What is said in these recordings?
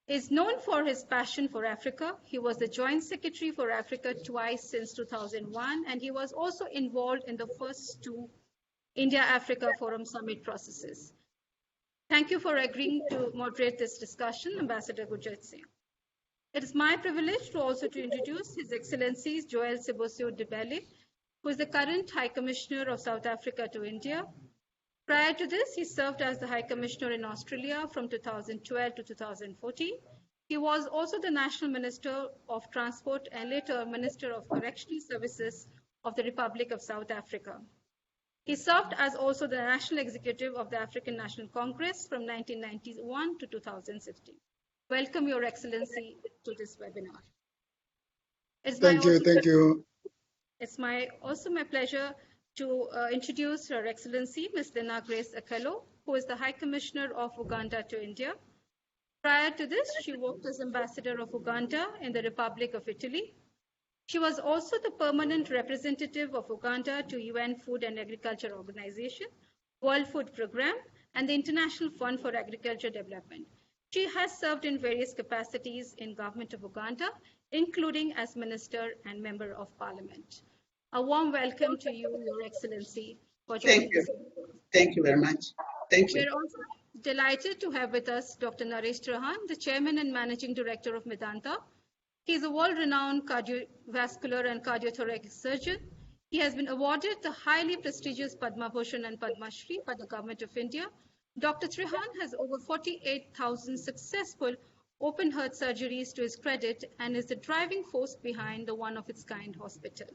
Is known for his passion for Africa. He was the Joint Secretary for Africa twice since 2001, and he was also involved in the first two India-Africa Forum Summit processes. Thank you for agreeing to moderate this discussion, Ambassador Gurjit Singh. It is my privilege to also introduce His Excellencies Joel Sibusiso Ndebele, who is the current High Commissioner of South Africa to India. Prior to this, he served as the High Commissioner in Australia from 2012 to 2014. He was also the National Minister of Transport and later Minister of Correctional Services of the Republic of South Africa. He served as also the National Executive of the African National Congress from 1991 to 2016. Welcome, Your Excellency, to this webinar. Thank you. It's also my pleasure to introduce Her Excellency, Ms. Dinah Akello, who is the High Commissioner of Uganda to India. Prior to this, she worked as Ambassador of Uganda in the Republic of Italy. She was also the permanent representative of Uganda to UN Food and Agriculture Organization, World Food Programme, and the International Fund for Agriculture Development. She has served in various capacities in Government of Uganda, including as Minister and Member of Parliament. A warm welcome to you, Your Excellency, for joining us. Thank you very much. Thank you. We're also delighted to have with us Dr. Naresh Trehan, the Chairman and Managing Director of Medanta. He is a world-renowned cardiovascular and cardiothoracic surgeon. He has been awarded the highly prestigious Padma Bhushan and Padma Shri by the Government of India. Dr. Trehan has over 48,000 successful open-heart surgeries to his credit and is the driving force behind the one-of-its-kind hospital.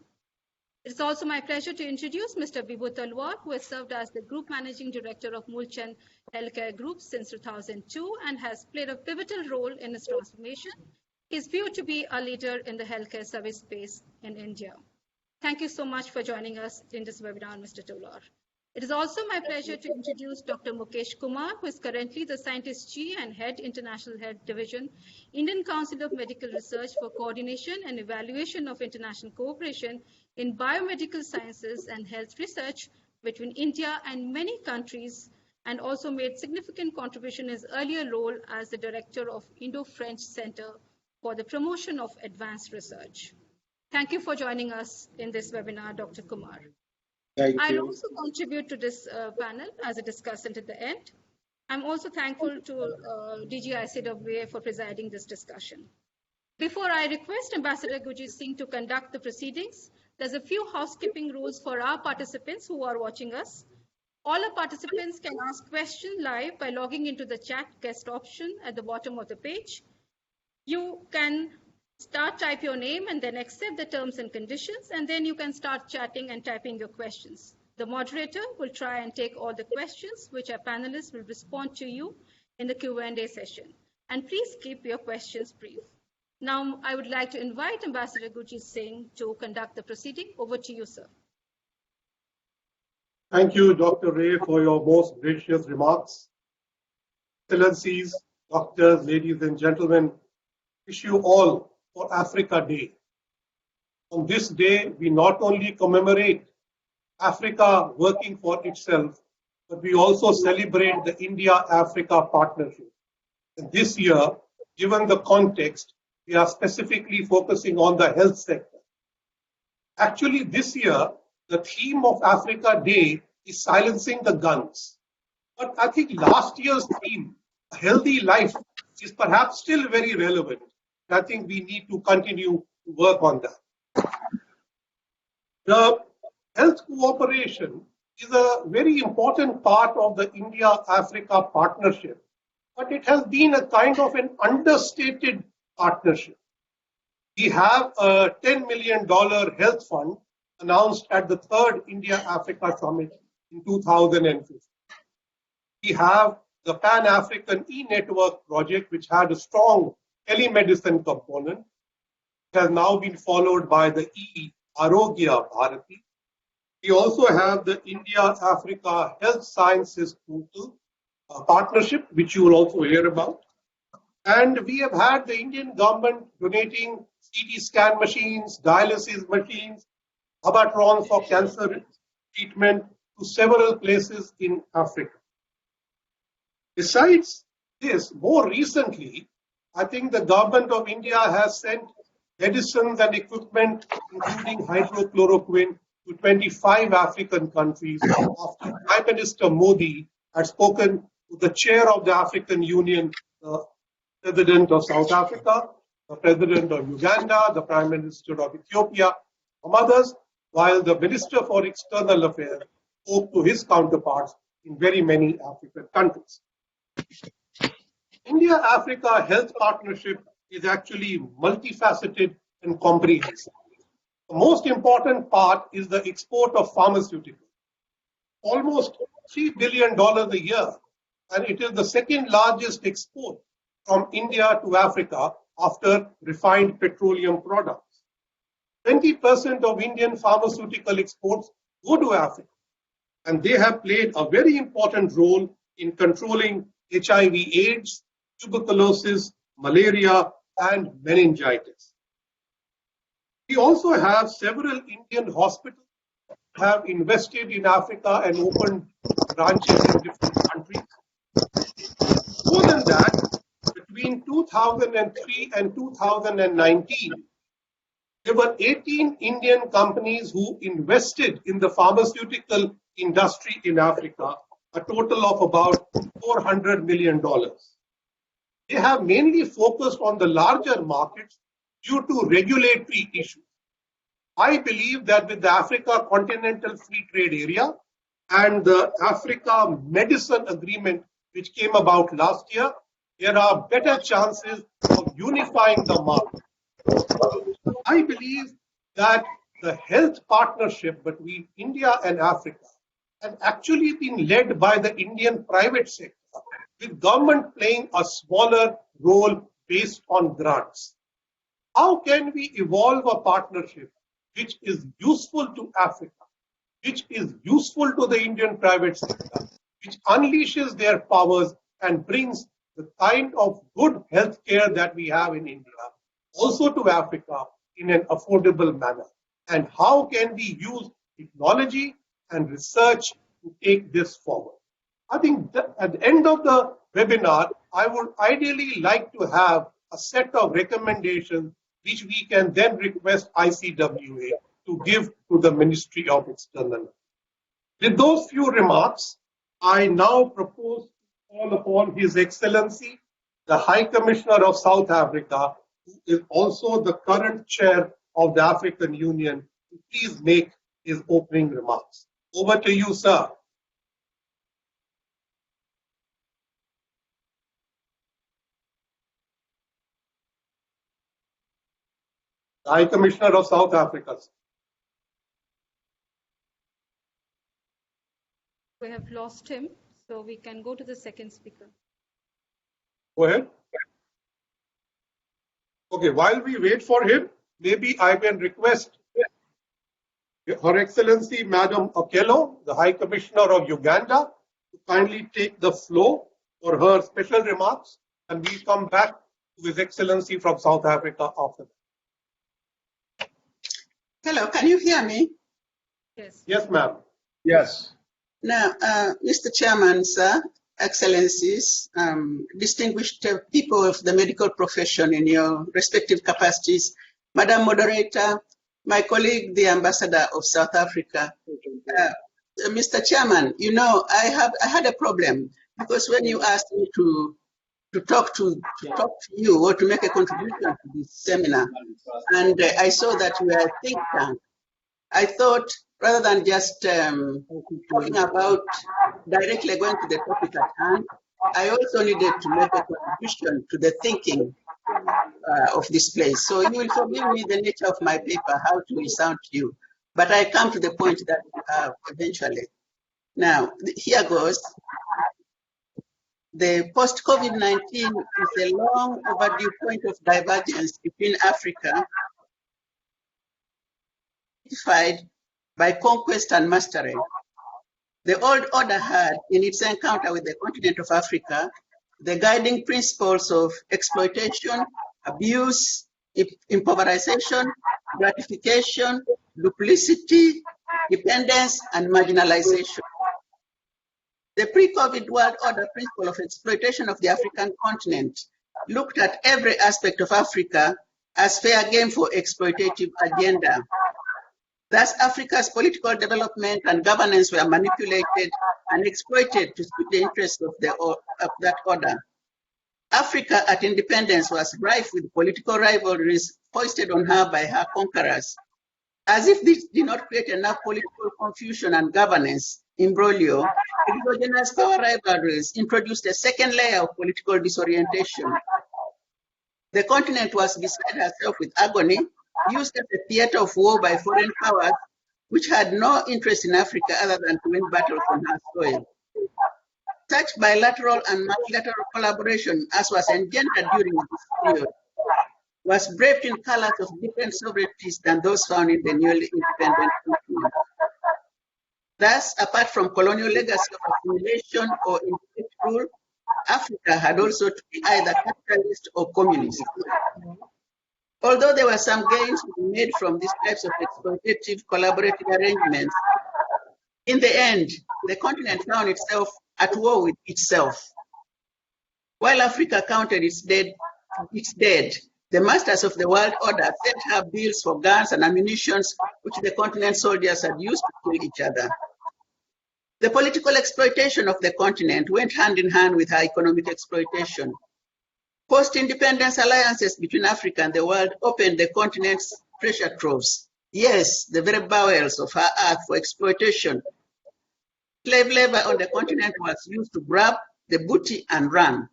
It's also my pleasure to introduce Mr. Vibhu Talwar, who has served as the Group Managing Director of Moolchand Healthcare Group since 2002 and has played a pivotal role in its transformation. He is viewed to be a leader in the healthcare service space in India. Thank you so much for joining us in this webinar, Mr. Talwar. It is also my pleasure to introduce Dr. Mukesh Kumar, who is currently the Scientist G and Head International Health Division, Indian Council of Medical Research for Coordination and Evaluation of International Cooperation in Biomedical Sciences and Health Research between India and many countries, and also made significant contribution in his earlier role as the Director of Indo-French Center for the Promotion of Advanced Research. Thank you for joining us in this webinar, Dr. Kumar. I'll also contribute to this panel as a discussant at the end. I'm also thankful to DG ICWA for presiding this discussion. Before I request Ambassador Gurjit Singh to conduct the proceedings, there's a few housekeeping rules for our participants who are watching us. All our participants can ask questions live by logging into the chat guest option at the bottom of the page. You can type your name and then accept the terms and conditions, and then you can start chatting and typing your questions. The moderator will try and take all the questions, which our panelists will respond to you in the Q&A session. And please keep your questions brief. Now, I would like to invite Ambassador Gurjit Singh to conduct the proceeding. Over to you, sir. Thank you, Dr. Ray, for your most gracious remarks. Excellencies, doctors, ladies and gentlemen, wish you all for Africa Day. On this day, we not only commemorate Africa working for itself, but we also celebrate the India-Africa partnership. And this year, given the context, we are specifically focusing on the health sector. Actually, this year, the theme of Africa Day is silencing the guns. But I think last year's theme, a healthy life, is perhaps still very relevant. I think we need to continue to work on that. The health cooperation is a very important part of the India-Africa partnership, but it has been a kind of an understated partnership. We have a $10 million health fund announced at the third India-Africa Summit in 2015. We have the Pan-African e-network project, which had a strong telemedicine component. It has now been followed by the e-Arogya Bharati. We also have the India-Africa Health Sciences Portal partnership, which you will also hear about. And we have had the Indian government donating CT scan machines, dialysis machines, Abatrons for cancer treatment to several places in Africa. Besides this, more recently, I think the government of India has sent medicines and equipment, including hydrochloroquine, to 25 African countries after Prime Minister Modi had spoken to the chair of the African Union, the President of South Africa, the President of Uganda, the Prime Minister of Ethiopia, among others, while the Minister for External Affairs spoke to his counterparts in very many African countries. India-Africa Health Partnership is actually multifaceted and comprehensive. The most important part is the export of pharmaceuticals, almost $3 billion a year, and it is the second largest export from India to Africa after refined petroleum products. 20% of Indian pharmaceutical exports go to Africa, and they have played a very important role in controlling HIV/AIDS, tuberculosis, malaria, and meningitis. We also have several Indian hospitals that have invested in Africa and opened branches in different countries. More than that, between 2003 and 2019, there were 18 Indian companies who invested in the pharmaceutical industry in Africa, a total of about $400 million. They have mainly focused on the larger markets due to regulatory issues. I believe that with the Africa Continental Free Trade Area and the Africa Medicine Agreement, which came about last year, there are better chances of unifying the market. I believe that the health partnership between India and Africa has actually been led by the Indian private sector, with government playing a smaller role based on grants. How can we evolve a partnership which is useful to Africa, which is useful to the Indian private sector, which unleashes their powers and brings the kind of good health care that we have in India also to Africa in an affordable manner? And how can we use technology and research to take this forward? I think that at the end of the webinar, I would ideally like to have a set of recommendations which we can then request ICWA to give to the Ministry of External Affairs. With those few remarks, I now propose to call upon His Excellency, the High Commissioner of South Africa, who is also the current chair of the African Union, to please make his opening remarks. Over to you, sir. The High Commissioner of South Africa. We have lost him, so we can go to the second speaker. Go ahead. Okay, while we wait for him, maybe I can request Her Excellency Madam Akello, the High Commissioner of Uganda, to kindly take the floor for her special remarks, and we'll come back to His Excellency from South Africa after that. Hello, can you hear me? Yes. Yes, ma'am. Yes. Now, Mr. Chairman, sir, Excellencies, distinguished people of the medical profession in your respective capacities, Madam Moderator, my colleague, the Ambassador of South Africa. Mr. Chairman, you know, I had a problem because when you asked me to talk to you or to make a contribution to this seminar, and I saw that you were a think tank, I thought rather than just talking about directly going to the topic at hand, I also needed to make a contribution to the thinking of this place. So you will forgive me the nature of my paper, how it will sound to you. But I come to the point that you have eventually. Now, here goes. The post-COVID-19 is a long overdue point of divergence between Africa, identified by conquest and mastery. The old order had, in its encounter with the continent of Africa, the guiding principles of exploitation, abuse, impoverization, gratification, duplicity, dependence, and marginalization. The pre-COVID world order principle of exploitation of the African continent looked at every aspect of Africa as fair game for exploitative agenda. Thus, Africa's political development and governance were manipulated and exploited to suit the interests of that order. Africa at independence was rife with political rivalries foisted on her by her conquerors. As if this did not create enough political confusion and governance imbroglio, exogenous power rivalries introduced a second layer of political disorientation. The continent was beside herself with agony, used as a theater of war by foreign powers, which had no interest in Africa other than to win battles on her soil. Such bilateral and multilateral collaboration as was engendered during this period was draped in colors of different sovereignties than those found in the newly independent continent. Thus, apart from colonial legacy of assimilation or indirect rule, Africa had also to be either capitalist or communist. Although there were some gains to be made from these types of exploitative collaborative arrangements, in the end, the continent found itself at war with itself. While Africa counted its dead, the masters of the world order sent her bills for guns and ammunition which the continent soldiers had used to kill each other. The political exploitation of the continent went hand in hand with her economic exploitation. Post-independence alliances between Africa and the world opened the continent's treasure troves. Yes, the very bowels of her earth for exploitation. Slave labor on the continent was used to grab the booty and run.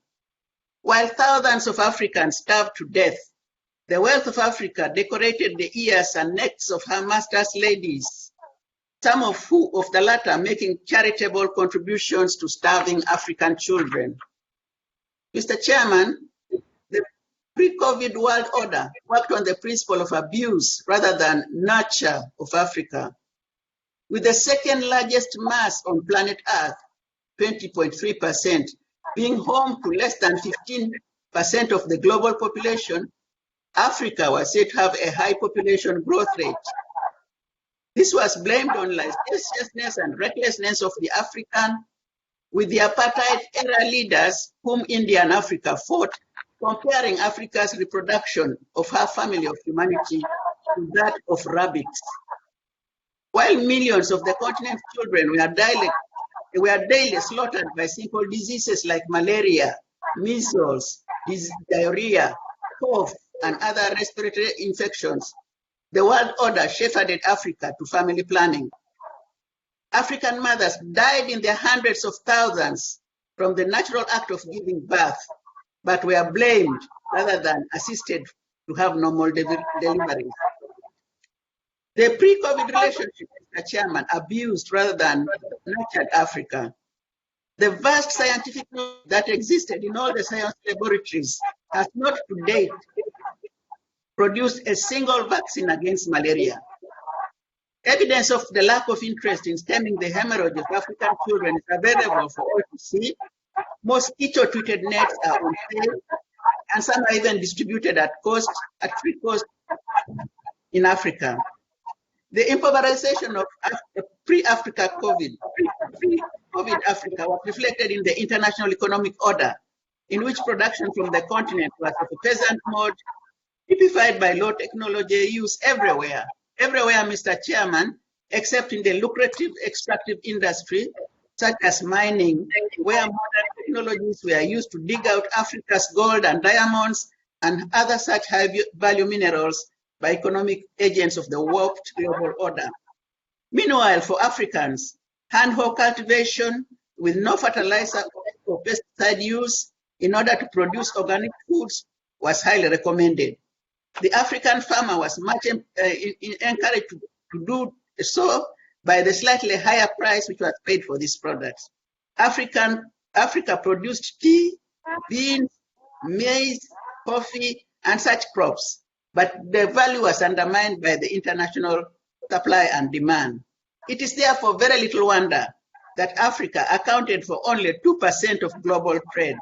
While thousands of Africans starved to death, the wealth of Africa decorated the ears and necks of her master's ladies, some of the latter making charitable contributions to starving African children. Mr. Chairman, the pre-COVID world order worked on the principle of abuse rather than nurture of Africa. With the second largest mass on planet Earth, 20.3%, being home to less than 15% of the global population, Africa was said to have a high population growth rate. This was blamed on licentiousness and recklessness of the African, with the apartheid era leaders whom India and Africa fought, comparing Africa's reproduction of her family of humanity to that of rabbits. While millions of the continent's children were daily slaughtered by simple diseases like malaria, measles, diarrhea, cough, and other respiratory infections, the world order shepherded Africa to family planning. African mothers died in their hundreds of thousands from the natural act of giving birth, but were blamed rather than assisted to have normal deliveries. The pre-COVID relationship, Mr. Chairman, abused rather than nurtured Africa. The vast scientific knowledge that existed in all the science laboratories has not to date produced a single vaccine against malaria. Evidence of the lack of interest in stemming the hemorrhage of African children is available for all to see. Mosquito-treated nets are on sale, and some are even distributed at free cost in Africa. The impoverization of pre-Africa COVID, pre-COVID Africa was reflected in the international economic order, in which production from the continent was of a peasant mode, typified by low technology use everywhere, Mr. Chairman, except in the lucrative extractive industry, such as mining, where modern technologies were used to dig out Africa's gold and diamonds and other such high-value minerals by economic agents of the warped global order. Meanwhile, for Africans, hand-hoe cultivation with no fertilizer or pesticide use in order to produce organic foods was highly recommended. The African farmer was much encouraged to do so by the slightly higher price which was paid for these products. Africa produced tea, beans, maize, coffee, and such crops, but the value was undermined by the international supply and demand. It is therefore very little wonder that Africa accounted for only 2% of global trade.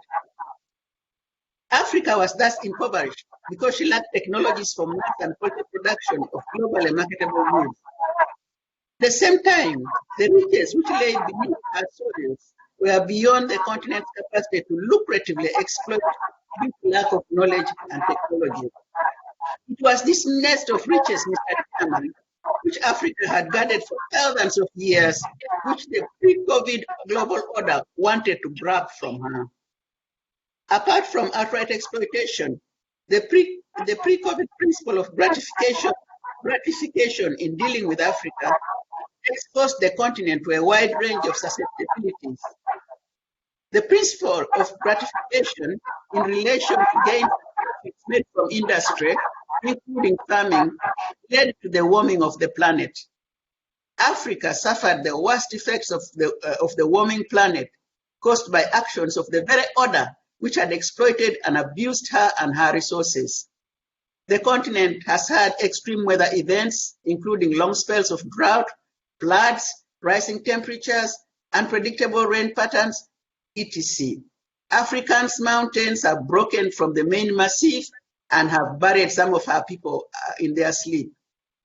Africa was thus impoverished because she lacked technologies for mass and quality production of globally marketable goods. At the same time, the riches which lay beneath our soils were beyond the continent's capacity to lucratively exploit due to lack of knowledge and technology. It was this nest of riches, Mr. Chairman, which Africa had guarded for thousands of years, which the pre-COVID global order wanted to grab from her. Apart from outright exploitation, the pre-COVID principle of gratification in dealing with Africa exposed the continent to a wide range of susceptibilities. The principle of gratification in relation to gains made from industry, including farming, led to the warming of the planet. Africa suffered the worst effects of the warming planet caused by actions of the very order which had exploited and abused her and her resources. The continent has had extreme weather events, including long spells of drought, floods, rising temperatures, unpredictable rain patterns, etc. Africa's mountains are broken from the main massif and have buried some of our people in their sleep.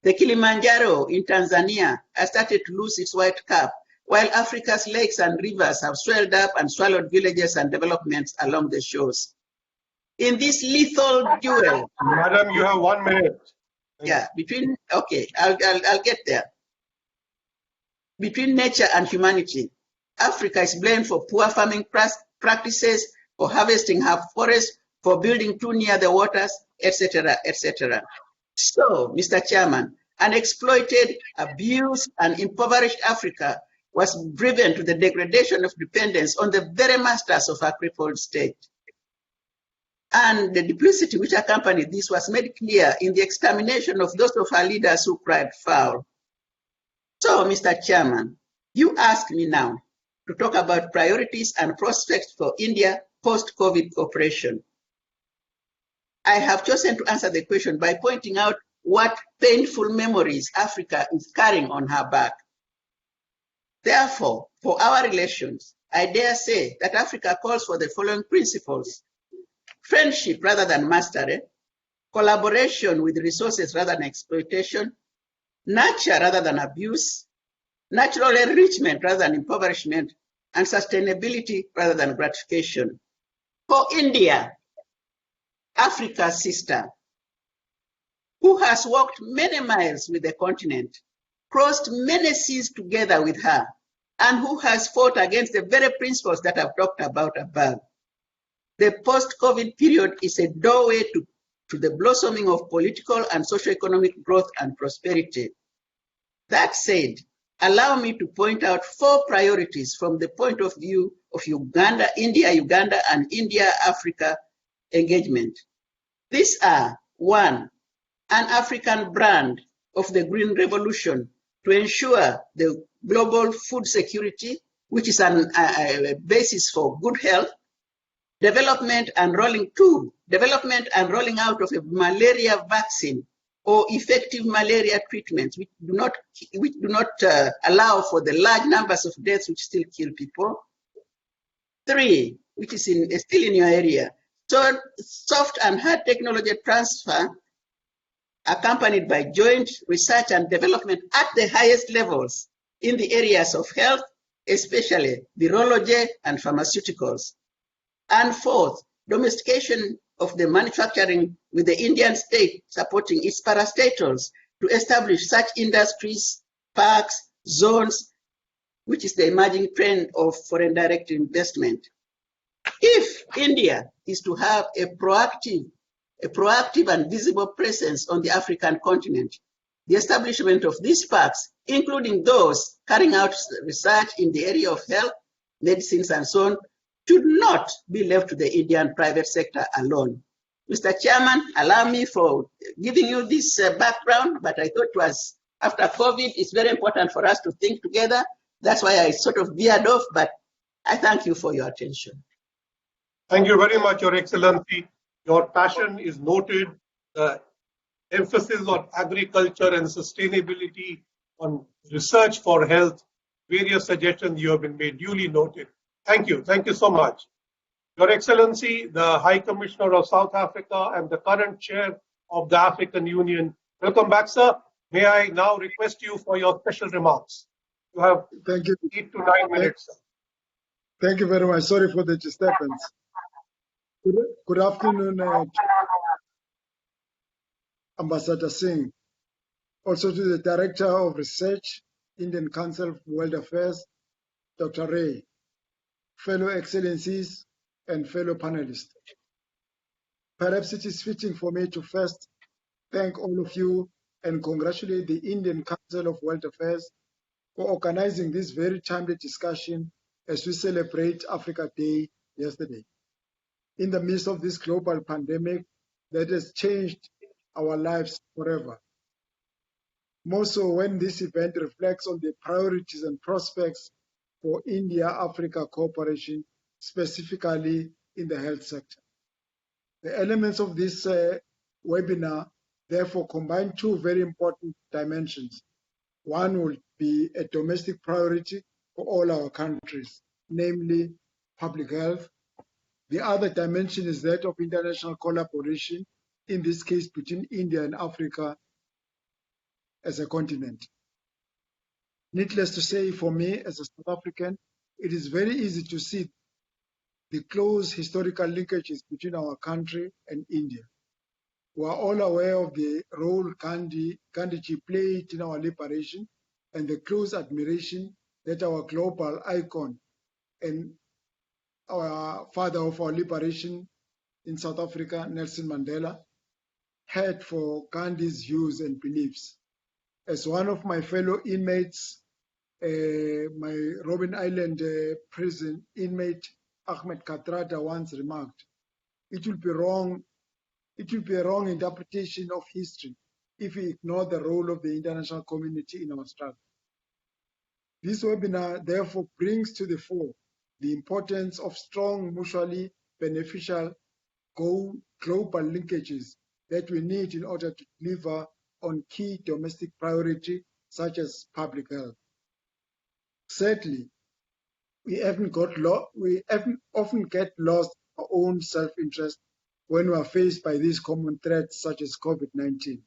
The Kilimanjaro in Tanzania has started to lose its white cap, while Africa's lakes and rivers have swelled up and swallowed villages and developments along the shores. In this lethal duel, Madam, you have 1 minute. I'll get there. Between nature and humanity, Africa is blamed for poor farming practices, for harvesting her forests, for building too near the waters, etc., etc. So, Mr. Chairman, an exploited, abused, and impoverished Africa was driven to the degradation of dependence on the very masters of our crippled state. And the duplicity which accompanied this was made clear in the extermination of those of our leaders who cried foul. So, Mr. Chairman, you ask me now to talk about priorities and prospects for India post-COVID cooperation. I have chosen to answer the question by pointing out what painful memories Africa is carrying on her back. Therefore, for our relations, I dare say that Africa calls for the following principles: friendship rather than mastery, collaboration with resources rather than exploitation, nurture rather than abuse, natural enrichment rather than impoverishment, and sustainability rather than gratification. For India, Africa's sister, who has walked many miles with the continent, crossed many seas together with her, and who has fought against the very principles that I've talked about above. The post-COVID period is a doorway to the blossoming of political and socio-economic growth and prosperity. That said, allow me to point out 4 priorities from the point of view of India-Uganda, and India-Africa engagement. These are: 1, an African brand of the Green Revolution to ensure the global food security, which is a basis for good health, development and rolling out of a malaria vaccine or effective malaria treatments, which do not allow for the large numbers of deaths which still kill people. 3, which is still in your area, so soft and hard technology transfer accompanied by joint research and development at the highest levels in the areas of health, especially virology and pharmaceuticals. And 4th, domestication of the manufacturing with the Indian state supporting its parastatals to establish such industries, parks, zones, which is the emerging trend of foreign direct investment. If India is to have a proactive and visible presence on the African continent, the establishment of these parks, including those carrying out research in the area of health, medicines, and so on, should not be left to the Indian private sector alone. Mr. Chairman, allow me for giving you this background, but I thought it was after COVID, it's very important for us to think together. That's why I sort of veered off, but I thank you for your attention. Thank you very much, Your Excellency. Your passion is noted. The emphasis on agriculture and sustainability, on research for health, various suggestions you have been made, duly noted. Thank you. Thank you so much. Your Excellency, the High Commissioner of South Africa and the current chair of the African Union. Welcome back, sir. May I now request you for your special remarks? You have 8 to 9 minutes, sir. Thank you very much. Sorry for the disturbance. Good afternoon, Ambassador Singh. Also to the Director of Research, Indian Council of World Affairs, Dr. Ray, fellow excellencies and fellow panelists. Perhaps it is fitting for me to first thank all of you and congratulate the Indian Council of World Affairs for organizing this very timely discussion as we celebrate Africa Day yesterday. In the midst of this global pandemic that has changed our lives forever. More so when this event reflects on the priorities and prospects for India-Africa cooperation, specifically in the health sector. The elements of this webinar therefore combine two very important dimensions. One will be a domestic priority for all our countries, namely public health. The other dimension is that of international collaboration, in this case between India and Africa as a continent. Needless to say, for me as a South African, it is very easy to see the close historical linkages between our country and India. We are all aware of the role Gandhiji played in our liberation and the close admiration that our global icon and our father of our liberation in South Africa, Nelson Mandela, had for Gandhi's views and beliefs. As one of my fellow inmates, my Robben Island prison inmate, Ahmed Katrada, once remarked, it will be a wrong interpretation of history if we ignore the role of the international community in our struggle. This webinar therefore brings to the fore the importance of strong, mutually beneficial global linkages that we need in order to deliver on key domestic priorities such as public health. Sadly, we often get lost in our own self-interest when we are faced by these common threats such as COVID-19.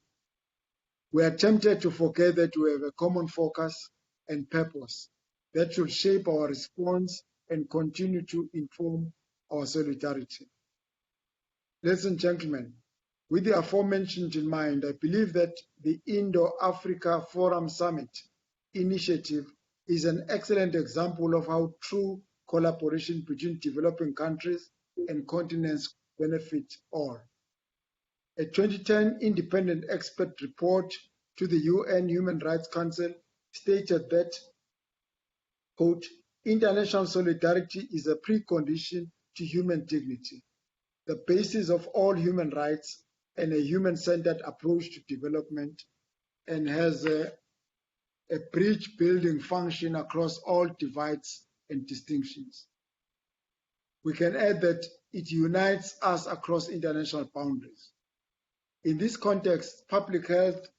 We are tempted to forget that we have a common focus and purpose that should shape our response and continue to inform our solidarity. Ladies and gentlemen, with the aforementioned in mind, I believe that the Indo-Africa Forum Summit initiative is an excellent example of how true collaboration between developing countries and continents benefit all. A 2010 independent expert report to the UN Human Rights Council stated that, quote, international solidarity is a precondition to human dignity, the basis of all human rights and a human-centered approach to development, and has a bridge-building function across all divides and distinctions. We can add that it unites us across international boundaries. In this context, public health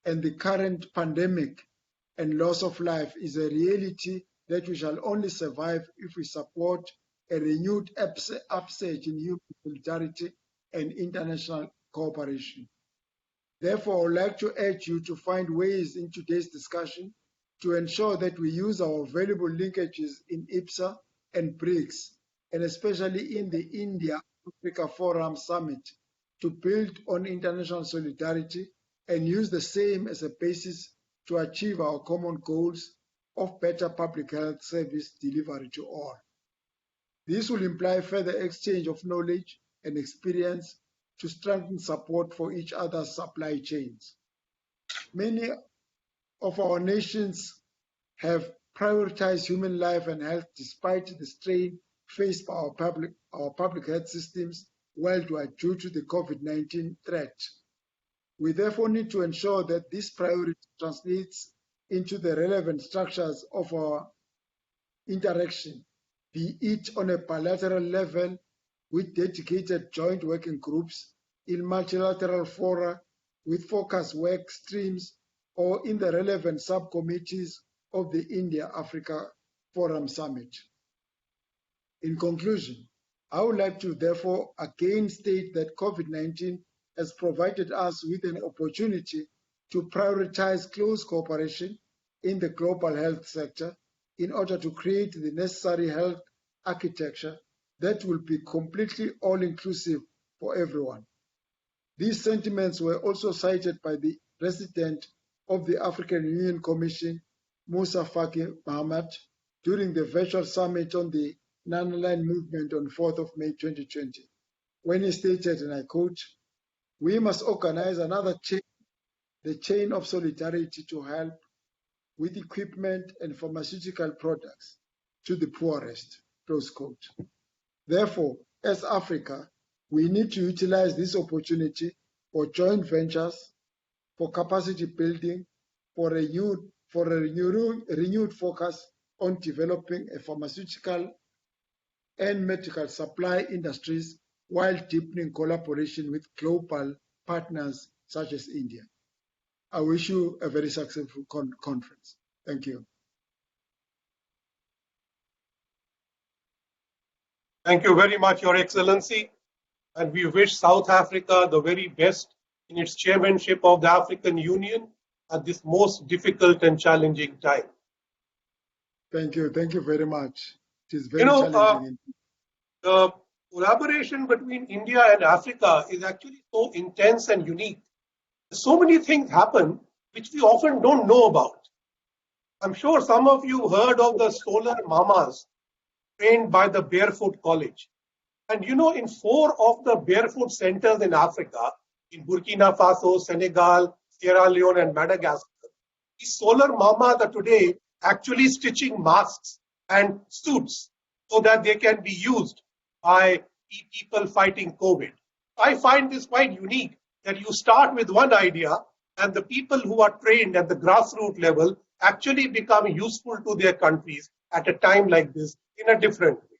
and the current pandemic and loss of life is a reality that we shall only survive if we support a renewed upsurge in human solidarity and international cooperation. Therefore, I would like to urge you to find ways in today's discussion to ensure that we use our valuable linkages in IPSA and BRICS, and especially in the India-Africa Forum Summit, to build on international solidarity and use the same as a basis to achieve our common goals of better public health service delivery to all. This will imply further exchange of knowledge and experience to strengthen support for each other's supply chains. Many of our nations have prioritized human life and health despite the strain faced by our public health systems worldwide due to the COVID-19 threat. We therefore need to ensure that this priority translates into the relevant structures of our interaction, be it on a bilateral level with dedicated joint working groups, in multilateral fora with focused work streams, or in the relevant subcommittees of the India-Africa Forum Summit. In conclusion, I would like to therefore again state that COVID-19 has provided us with an opportunity to prioritize close cooperation in the global health sector in order to create the necessary health architecture that will be completely all-inclusive for everyone. These sentiments were also cited by the President of the African Union Commission, Musa Faki Mahamat, during the virtual summit on the Non-Aligned Movement on 4th of May 2020, when he stated, and I quote, "We must organize another chain, the chain of solidarity, to help with equipment and pharmaceutical products to the poorest," close quote. Therefore, as Africa, we need to utilize this opportunity for joint ventures, for capacity building, for a renewed focus on developing a pharmaceutical and medical supply industries while deepening collaboration with global partners such as India. I wish you a very successful conference. Thank you. Thank you very much, Your Excellency. And we wish South Africa the very best in its chairmanship of the African Union at this most difficult and challenging time. Thank you. Thank you very much. It is very challenging. The collaboration between India and Africa is actually so intense and unique. So many things happen which we often don't know about. I'm sure some of you heard of the solar mamas trained by the Barefoot College. And you know, in 4 of the barefoot centers in Africa, in Burkina Faso, Senegal, Sierra Leone, and Madagascar, these solar mamas are today actually stitching masks and suits so that they can be used by people fighting COVID. I find this quite unique that you start with one idea and the people who are trained at the grassroots level actually become useful to their countries at a time like this in a different way.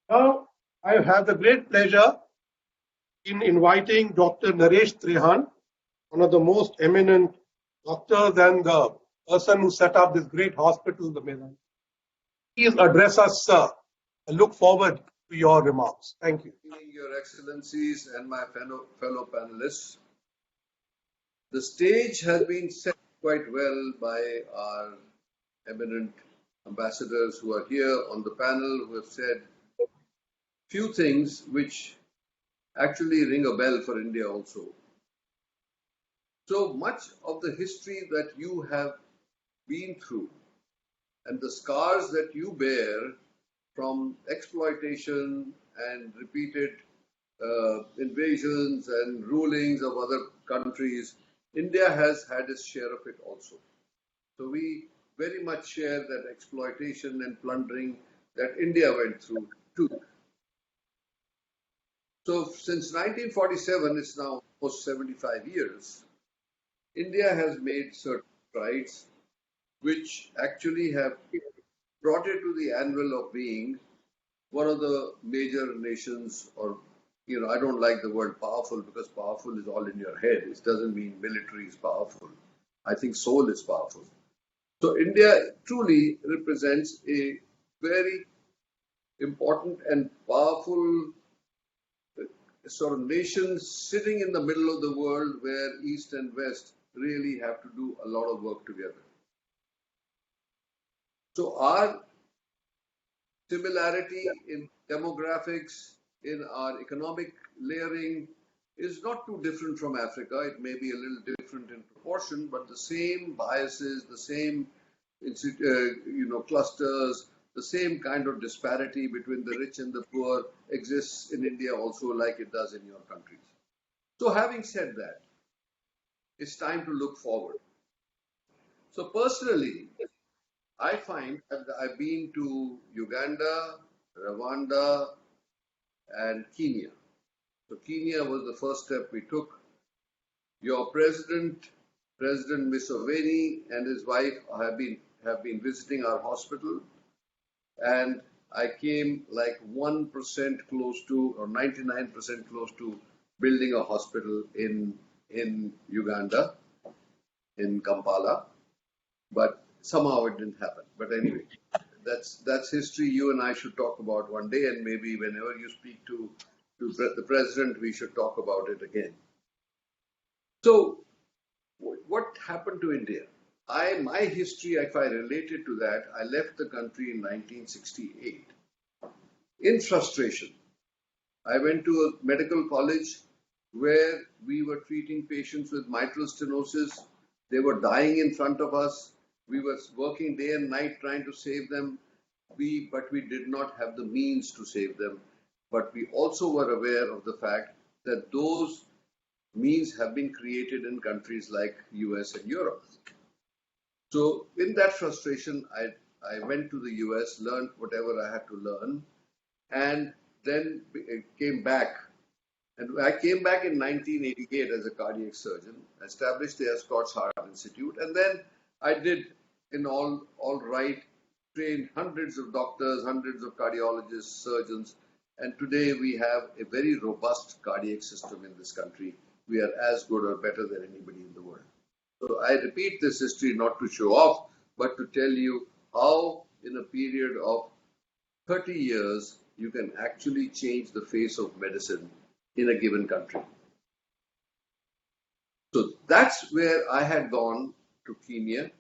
Now, I have the great pleasure in inviting Dr. Naresh Trehan, one of the most eminent doctors and the person who set up this great hospital, the Medanta. Please address us, sir. I look forward to your remarks. Thank you. Good evening, Your Excellencies and my fellow panelists. The stage has been set quite well by our eminent ambassadors who are here on the panel, who have said few things which actually ring a bell for India also. So much of the history that you have been through and the scars that you bear from exploitation and repeated invasions and rulings of other countries, India has had its share of it also. So we very much share that exploitation and plundering that India went through too. So since 1947, it's now almost 75 years, India has made certain strides which actually have brought it to the anvil of being one of the major nations, or, you know, I don't like the word powerful because powerful is all in your head. It doesn't mean military is powerful. I think soul is powerful. So India truly represents a very important and powerful sort of nation sitting in the middle of the world where East and West really have to do a lot of work together. So our similarity in demographics, in our economic layering is not too different from Africa. It may be a little different in proportion, but the same biases, the same clusters, the same kind of disparity between the rich and the poor exists in India also, like it does in your countries. So having said that, it's time to look forward. So personally, I find that I've been to Uganda, Rwanda, and Kenya. So Kenya was the first step we took. Your President Museveni, and his wife have been visiting our hospital, and I came like 1% close to, or 99% close to building a hospital in Uganda, in Kampala, but somehow it didn't happen. But anyway, that's history. You and I should talk about one day, and maybe whenever you speak to the president, we should talk about it again. So what happened to India? My history, if I related to that, I left the country in 1968. in frustration. I went to a medical college where we were treating patients with mitral stenosis. They were dying in front of us. We were working day and night trying to save them. But we did not have the means to save them. But we also were aware of the fact that those means have been created in countries like US and Europe. So in that frustration, I went to the US, learned whatever I had to learn, and then came back. And I came back in 1988 as a cardiac surgeon, established the Scots Heart Institute, and then I did in all right, trained hundreds of doctors, hundreds of cardiologists, surgeons, and today we have a very robust cardiac system in this country. We are as good or better than anybody in the world. So I repeat this history not to show off, but to tell you how in a period of 30 years, you can actually change the face of medicine in a given country. So that's where I had gone to Kenya,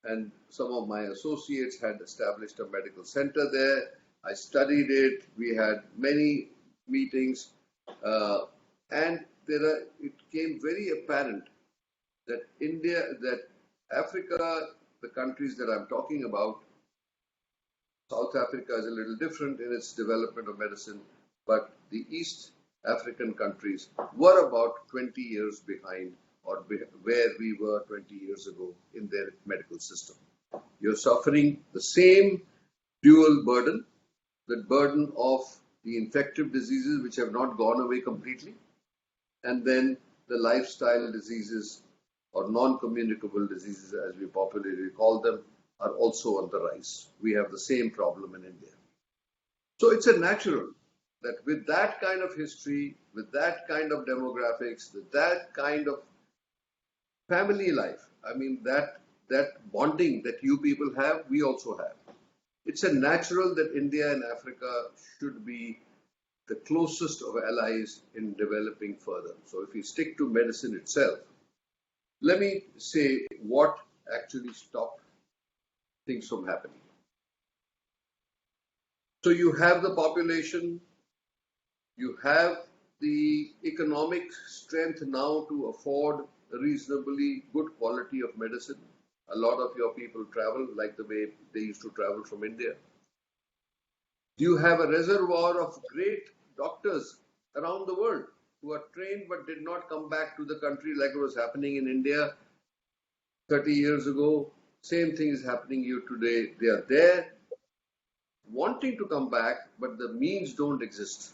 and some of my associates had established a medical center there. I studied it. We had many meetings, and it became very apparent that Africa, the countries that I'm talking about, South Africa is a little different in its development of medicine, but the East African countries were about 20 years behind or where we were 20 years ago in their medical system. You're suffering the same dual burden, the burden of the infective diseases which have not gone away completely, and then the lifestyle diseases or non-communicable diseases, as we popularly call them, are also on the rise. We have the same problem in India. So it's a natural that with that kind of history, with that kind of demographics, with that kind of family life, I mean, that bonding that you people have, we also have. It's a natural that India and Africa should be the closest of allies in developing further. So if we stick to medicine itself, let me say what actually stopped things from happening. So you have the population, you have the economic strength now to afford a reasonably good quality of medicine. A lot of your people travel like the way they used to travel from India. You have a reservoir of great doctors around the world who are trained but did not come back to the country like it was happening in India 30 years ago. Same thing is happening here today. They are there wanting to come back, but the means don't exist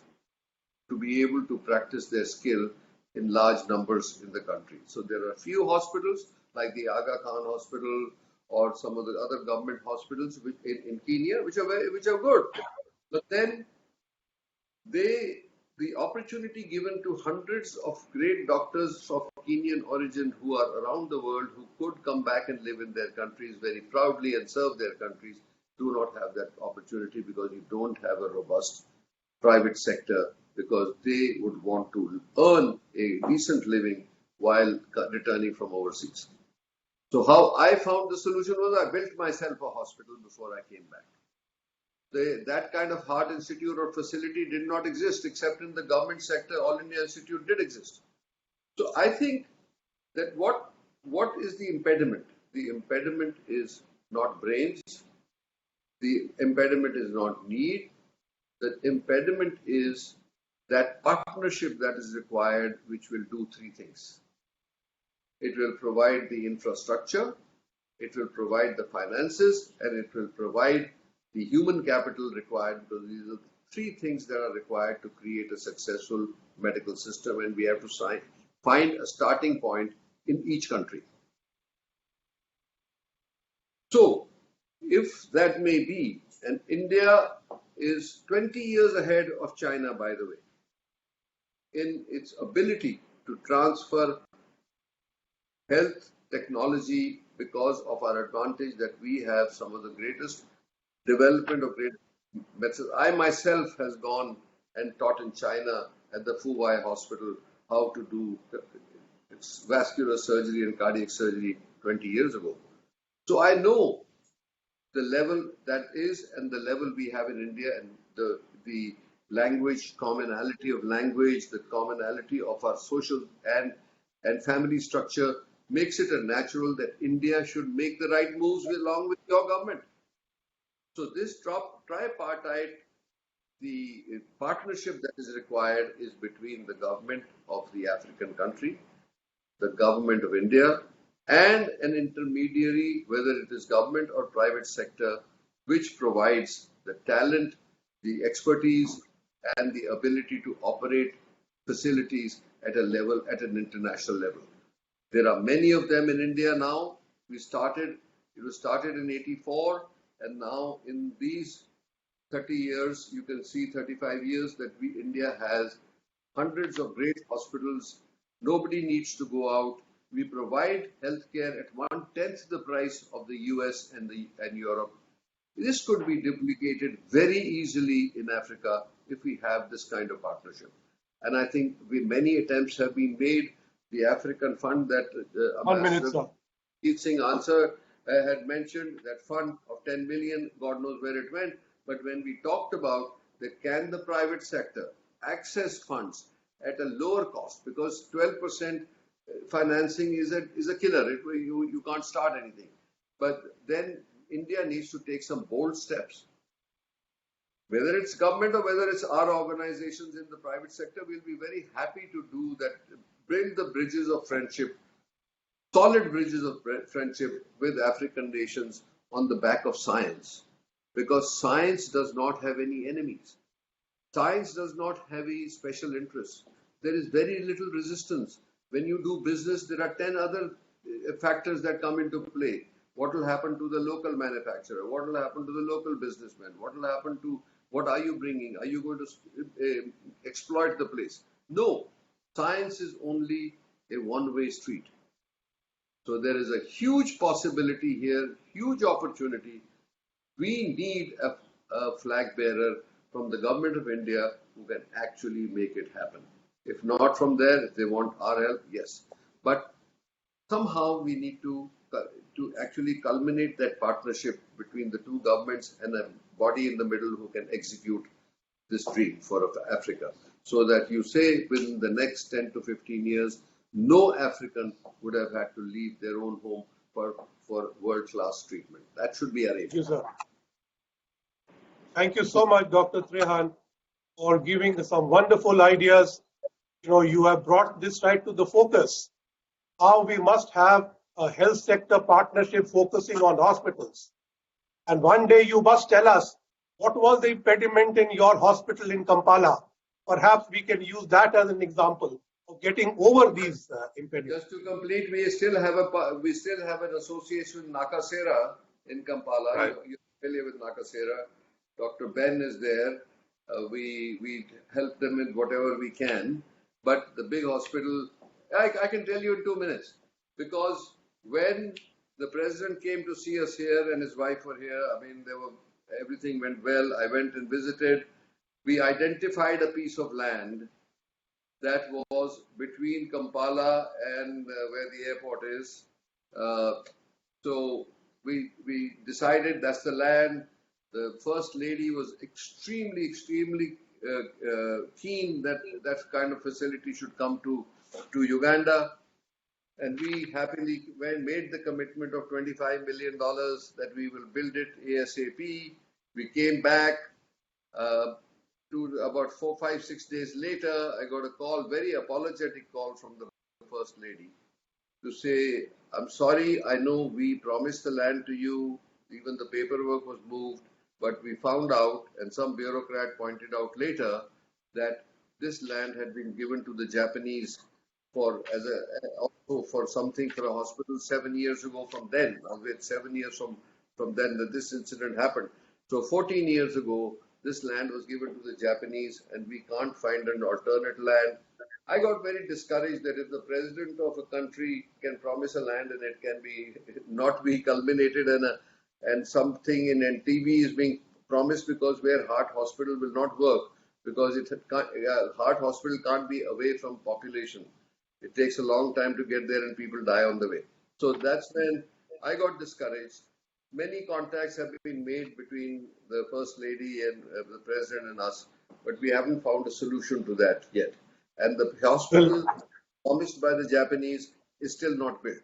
to be able to practice their skill in large numbers in the country. So there are a few hospitals like the Aga Khan Hospital or some of the other government hospitals in Kenya, which are good. But then the opportunity given to hundreds of great doctors of Kenyan origin who are around the world who could come back and live in their countries very proudly and serve their countries do not have that opportunity because you don't have a robust private sector, because they would want to earn a decent living while returning from overseas. So how I found the solution was I built myself a hospital before I came back. That kind of heart institute or facility did not exist except in the government sector. All India Institute did exist. So I think that what is the impediment? The impediment is not brains. The impediment is not need. The impediment is that partnership that is required, which will do three things. It will provide the infrastructure, it will provide the finances, and it will provide the human capital required, because these are the three things that are required to create a successful medical system, and we have to find a starting point in each country. So, if that may be, and India is 20 years ahead of China, by the way, in its ability to transfer health technology because of our advantage that we have some of the greatest development of great medicine. I myself has gone and taught in China at the Fuwai Hospital how to do vascular surgery and cardiac surgery 20 years ago. So I know the level that is and the level we have in India, and the language, commonality of language, the commonality of our social and family structure makes it a natural that India should make the right moves along with your government. So this tripartite, the partnership that is required is between the government of the African country, the government of India, and an intermediary, whether it is government or private sector, which provides the talent, the expertise, and the ability to operate facilities at a level, at an international level. There are many of them in India now. It was started in '84, and now in these 30 years, you can see 35 years that India has hundreds of great hospitals. Nobody needs to go out. We provide healthcare at 1/10 the price of the US and Europe. This could be duplicated very easily in Africa if we have this kind of partnership. And I think many attempts have been made. The African fund that Ambassador Singh had mentioned, that fund of 10 million, God knows where it went. But when we talked about that, can the private sector access funds at a lower cost, because 12% financing is a killer. You can't start anything. But then India needs to take some bold steps. Whether it's government or whether it's our organizations in the private sector, we'll be very happy to do that, build the bridges of friendship, solid bridges of friendship with African nations on the back of science. Because science does not have any enemies. Science does not have any special interests. There is very little resistance. When you do business, there are 10 other factors that come into play. What will happen to the local manufacturer? What will happen to the local businessman? What will happen to, what are you bringing? Are you going to exploit the place? No. Science is only a one-way street. So there is a huge possibility here, huge opportunity. We need a flag bearer from the government of India who can actually make it happen. If not from there, if they want our help, yes. But somehow we need to actually culminate that partnership between the two governments and a body in the middle who can execute this dream for Africa. So that you say within the next 10 to 15 years, no African would have had to leave their own home for world-class treatment. That should be our aim. Thank you, sir. Thank you so much, Dr. Trehan, for giving some wonderful ideas. You have brought this right to the focus, how we must have a health sector partnership focusing on hospitals. And one day you must tell us, what was the impediment in your hospital in Kampala? Perhaps we can use that as an example of getting over these impediments. Just to complete, we still have an association with Nakasera in Kampala. Right. You're familiar with Nakasera. Dr. Ben is there. We help them with whatever we can. But the big hospital, I can tell you in 2 minutes. Because when the president came to see us here and his wife were here, everything went well. I went and visited. We identified a piece of land that was between Kampala and where the airport is. So we decided that's the land. The first lady was extremely keen that kind of facility should come to Uganda. And we happily made the commitment of $25 million that we will build it ASAP. We came back to about 4, 5, 6 days later. I got a call, very apologetic call from the first lady to say, I'm sorry, I know we promised the land to you. Even the paperwork was moved. But we found out, and some bureaucrat pointed out later, that this land had been given to the Japanese for something for a hospital 7 years ago from then. Now it's 7 years from then that this incident happened. So 14 years ago, this land was given to the Japanese, and we can't find an alternate land. I got very discouraged that if the president of a country can promise a land and it can not be culminated and something in NTV is being promised because where heart hospital will not work because heart hospital can't be away from population. It takes a long time to get there and people die on the way. So that's when I got discouraged. Many contacts have been made between the First Lady and the President and us, but we haven't found a solution to that yet. And the hospital promised by the Japanese is still not built.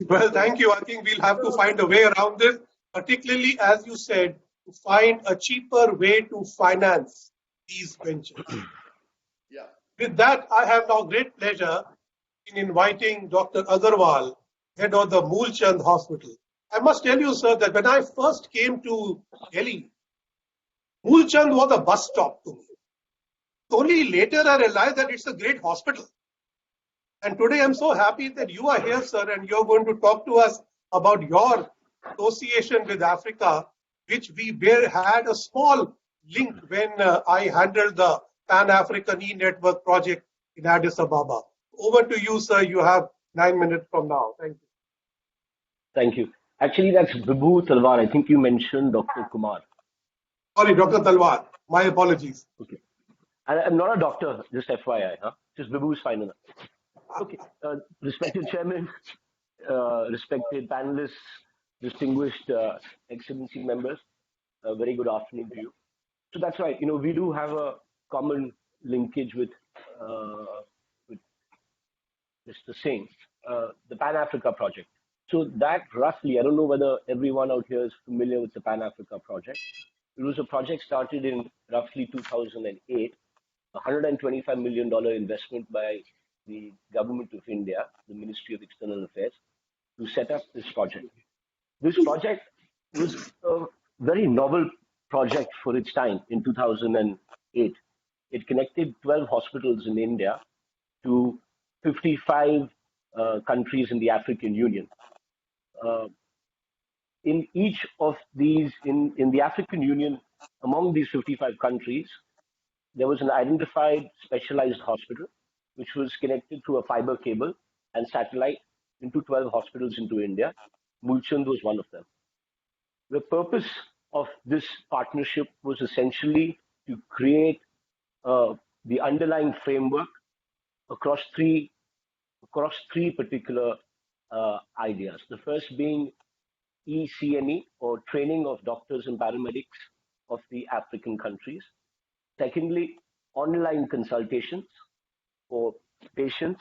Well, thank you. I think we'll have to find a way around this, particularly as you said, to find a cheaper way to finance these ventures. Yeah. With that, I have now great pleasure in inviting Dr. Agarwal, head of the Moolchand Hospital. I must tell you, sir, that when I first came to Delhi, Moolchand was a bus stop to me. Only later I realized that it's a great hospital. And today I'm so happy that you are here, sir, and you're going to talk to us about your association with Africa, which we had a small link when I handled the Pan-African E-Network project in Addis Ababa. Over to you, sir. You have 9 minutes from now. Thank you. Thank you. Actually, that's Vibhu Talwar. I think you mentioned Dr. Kumar. Sorry, Dr. Talwar. My apologies. Okay. I'm not a doctor, just FYI. Just Vibhu is fine enough. Okay. Respected Chairman, respected panelists, distinguished Excellency members, a very good afternoon to you. So that's right. We do have a common linkage with Mr. Singh, the Pan-Africa project. So that roughly, I don't know whether everyone out here is familiar with the Pan-Africa project. It was a project started in roughly 2008, $125 million investment by the government of India, the Ministry of External Affairs, to set up this project. This project was a very novel project for its time in 2008. It connected 12 hospitals in India to 55 countries in the African Union. In each of these, in the African Union, among these 55 countries, there was an identified specialized hospital, which was connected through a fiber cable and satellite into 12 hospitals into India. Moolchand was one of them. The purpose of this partnership was essentially to create the underlying framework across three particular ideas. The first being ECME, or training of doctors and paramedics of the African countries. Secondly, online consultations for patients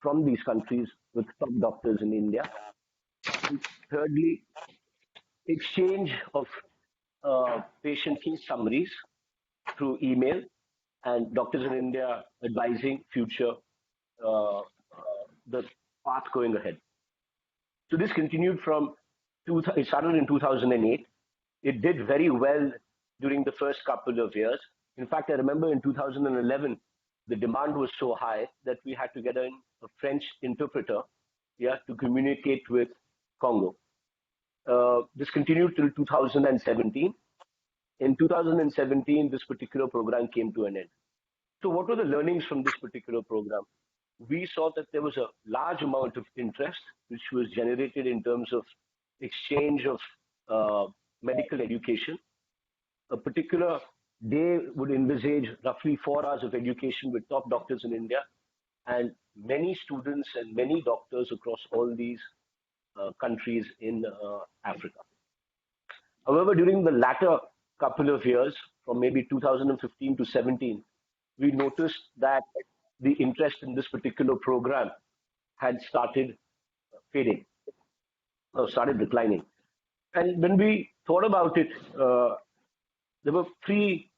from these countries with top doctors in India. And thirdly, exchange of patient case summaries through email, and doctors in India advising future the path going ahead. So this continued it started in 2008. It did very well during the first couple of years. In fact, I remember in 2011, the demand was so high that we had to get a French interpreter to communicate with Congo. This continued till 2017. In 2017, this particular program came to an end. So what were the learnings from this particular program? We saw that there was a large amount of interest which was generated in terms of exchange of medical education. A particular day would envisage roughly 4 hours of education with top doctors in India, and many students and many doctors across all these countries in Africa. However, during the latter couple of years, from maybe 2015 to 17, we noticed that the interest in this particular program had started fading, or started declining. And when we thought about it, there were 3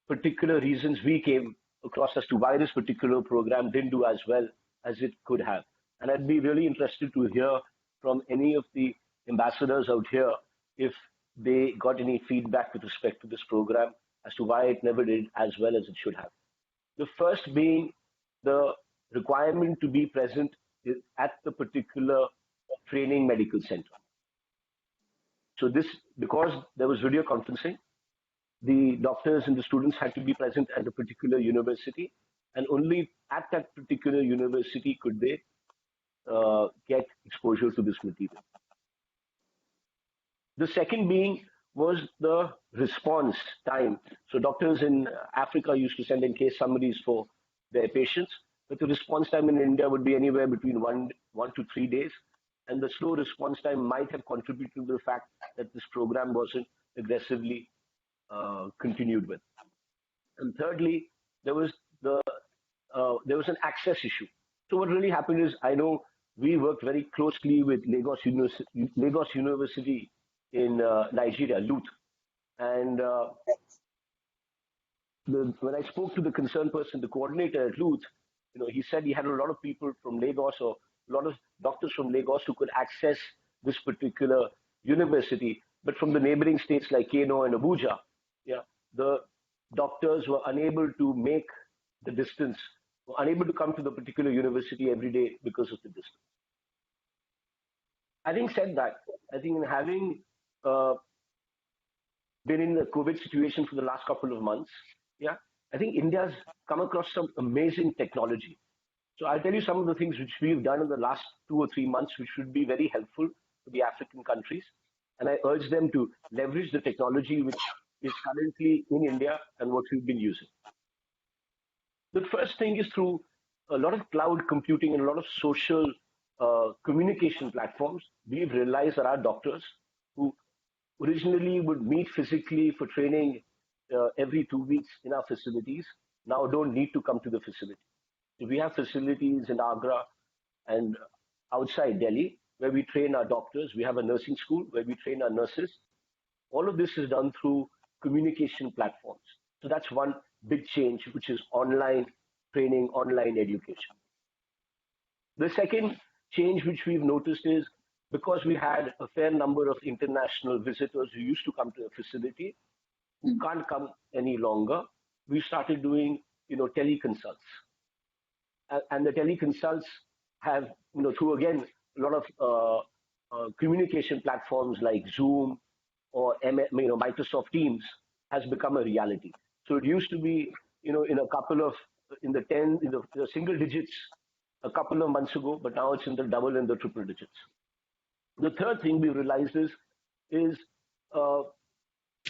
particular reasons we came across as to why this particular program didn't do as well as it could have. And I'd be really interested to hear from any of the ambassadors out here if they got any feedback with respect to this program as to why it never did as well as it should have. The first being the requirement to be present at the particular training medical center. So this, because there was video conferencing, the doctors and the students had to be present at a particular university, and only at that particular university could they get exposure to this material. The second being was the response time. So doctors in Africa used to send in case summaries for their patients, but the response time in India would be anywhere between one to 3 days. and the slow response time might have contributed to the fact that this program wasn't aggressively continued with. And thirdly, there was an access issue. So what really happened is, I know we worked very closely with Lagos University in Nigeria, LUTH, and when I spoke to the concerned person, the coordinator at LUTH, he said he had a lot of people from Lagos, or a lot of doctors from Lagos who could access this particular university, but from the neighboring states like Kano and Abuja, the doctors were unable to make the distance, were unable to come to the particular university every day because of the distance. Having said that, I think in having been in the COVID situation for the last couple of months, I think India's come across some amazing technology. So I'll tell you some of the things which we've done in the last 2 or 3 months, which should be very helpful to the African countries. And I urge them to leverage the technology which is currently in India and what we've been using. The first thing is through a lot of cloud computing and a lot of social communication platforms, we've realized that our doctors who originally would meet physically for training every 2 weeks in our facilities now don't need to come to the facility. So we have facilities in Agra and outside Delhi where we train our doctors. We have a nursing school where we train our nurses. All of this is done through communication platforms. So that's one big change, which is online training, online education. The second change which we've noticed is, because we had a fair number of international visitors who used to come to the facility, who can't come any longer, we started doing, teleconsults. And the teleconsults have, through again, a lot of communication platforms like Zoom or Microsoft Teams has become a reality. So it used to be, in the single digits a couple of months ago, but now it's in the double and the triple digits. The third thing we realized is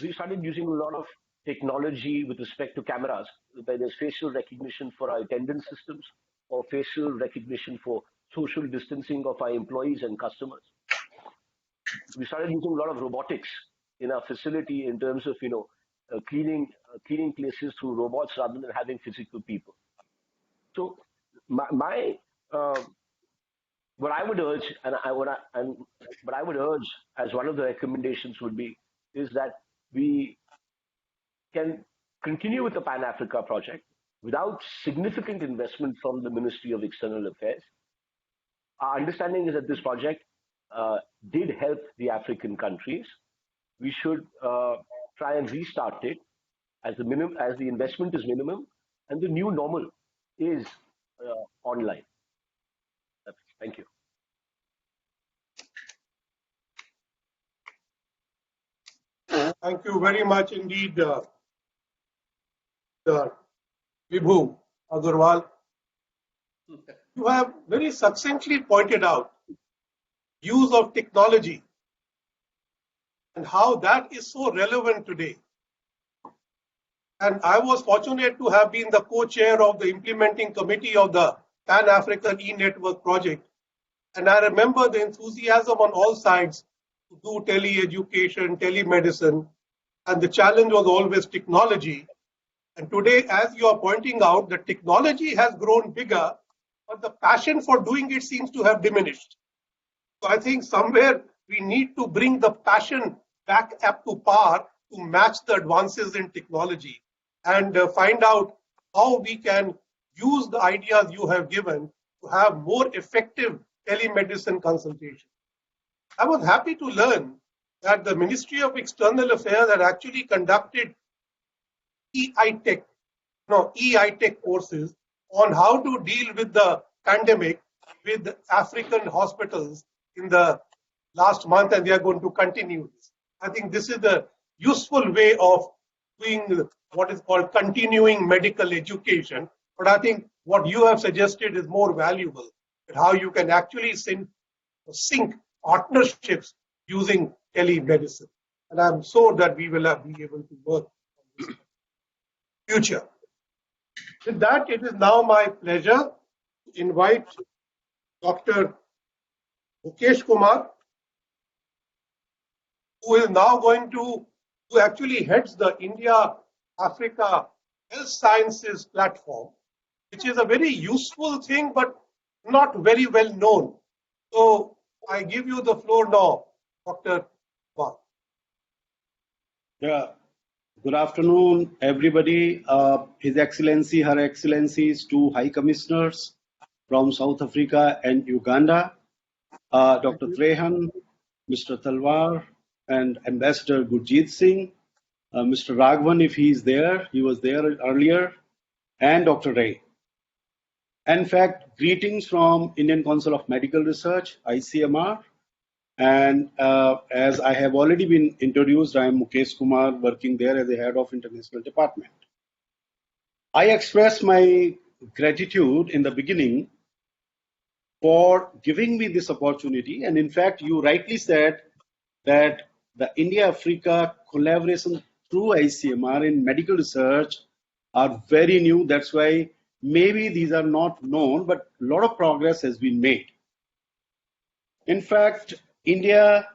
we started using a lot of technology with respect to cameras, whether there's facial recognition for our attendance systems or facial recognition for social distancing of our employees and customers. We started using a lot of robotics in our facility in terms of, cleaning places through robots rather than having physical people. So what I would urge, what I would urge as one of the recommendations would be, is that we can continue with the Pan-Africa project without significant investment from the Ministry of External Affairs. Our understanding is that this project did help the African countries. We should try and restart it as the investment is minimum and the new normal is online. Thank you. Thank you very much indeed, Vibhu Talwar. You have very succinctly pointed out use of technology and how that is so relevant today. And I was fortunate to have been the co-chair of the implementing committee of the Pan-African e-Network project. And I remember the enthusiasm on all sides to do tele-education, telemedicine, and the challenge was always technology. And today, as you are pointing out, the technology has grown bigger, but the passion for doing it seems to have diminished. So I think somewhere we need to bring the passion back up to par to match the advances in technology and find out how we can use the ideas you have given to have more effective telemedicine consultation. I was happy to learn that the Ministry of External Affairs had actually conducted EITech courses on how to deal with the pandemic with African hospitals in the last month, and they are going to continue this. I think this is a useful way of doing what is called continuing medical education. But I think what you have suggested is more valuable, how you can actually sync partnerships using telemedicine. And I'm sure that we will be able to work on this in the future. With that, it is now my pleasure to invite Dr. Mukesh Kumar, who is now who actually heads the India Africa Health Sciences platform, which is a very useful thing but not very well known. So I give you the floor now, Dr. Kumar. Yeah. Good afternoon, everybody. His Excellency, Her Excellencies, two High Commissioners from South Africa and Uganda, Dr. Trehan, Mr. Talwar, and Ambassador Gurjit Singh, Mr. Raghavan, if he is there, he was there earlier, and Dr. Ray. In fact, greetings from Indian Council of Medical Research, ICMR. And as I have already been introduced, I am Mukesh Kumar, working there as the head of international department. I express my gratitude in the beginning for giving me this opportunity. And in fact, you rightly said that the India-Africa collaboration through ICMR in medical research are very new. That's why maybe these are not known, but a lot of progress has been made. In fact, India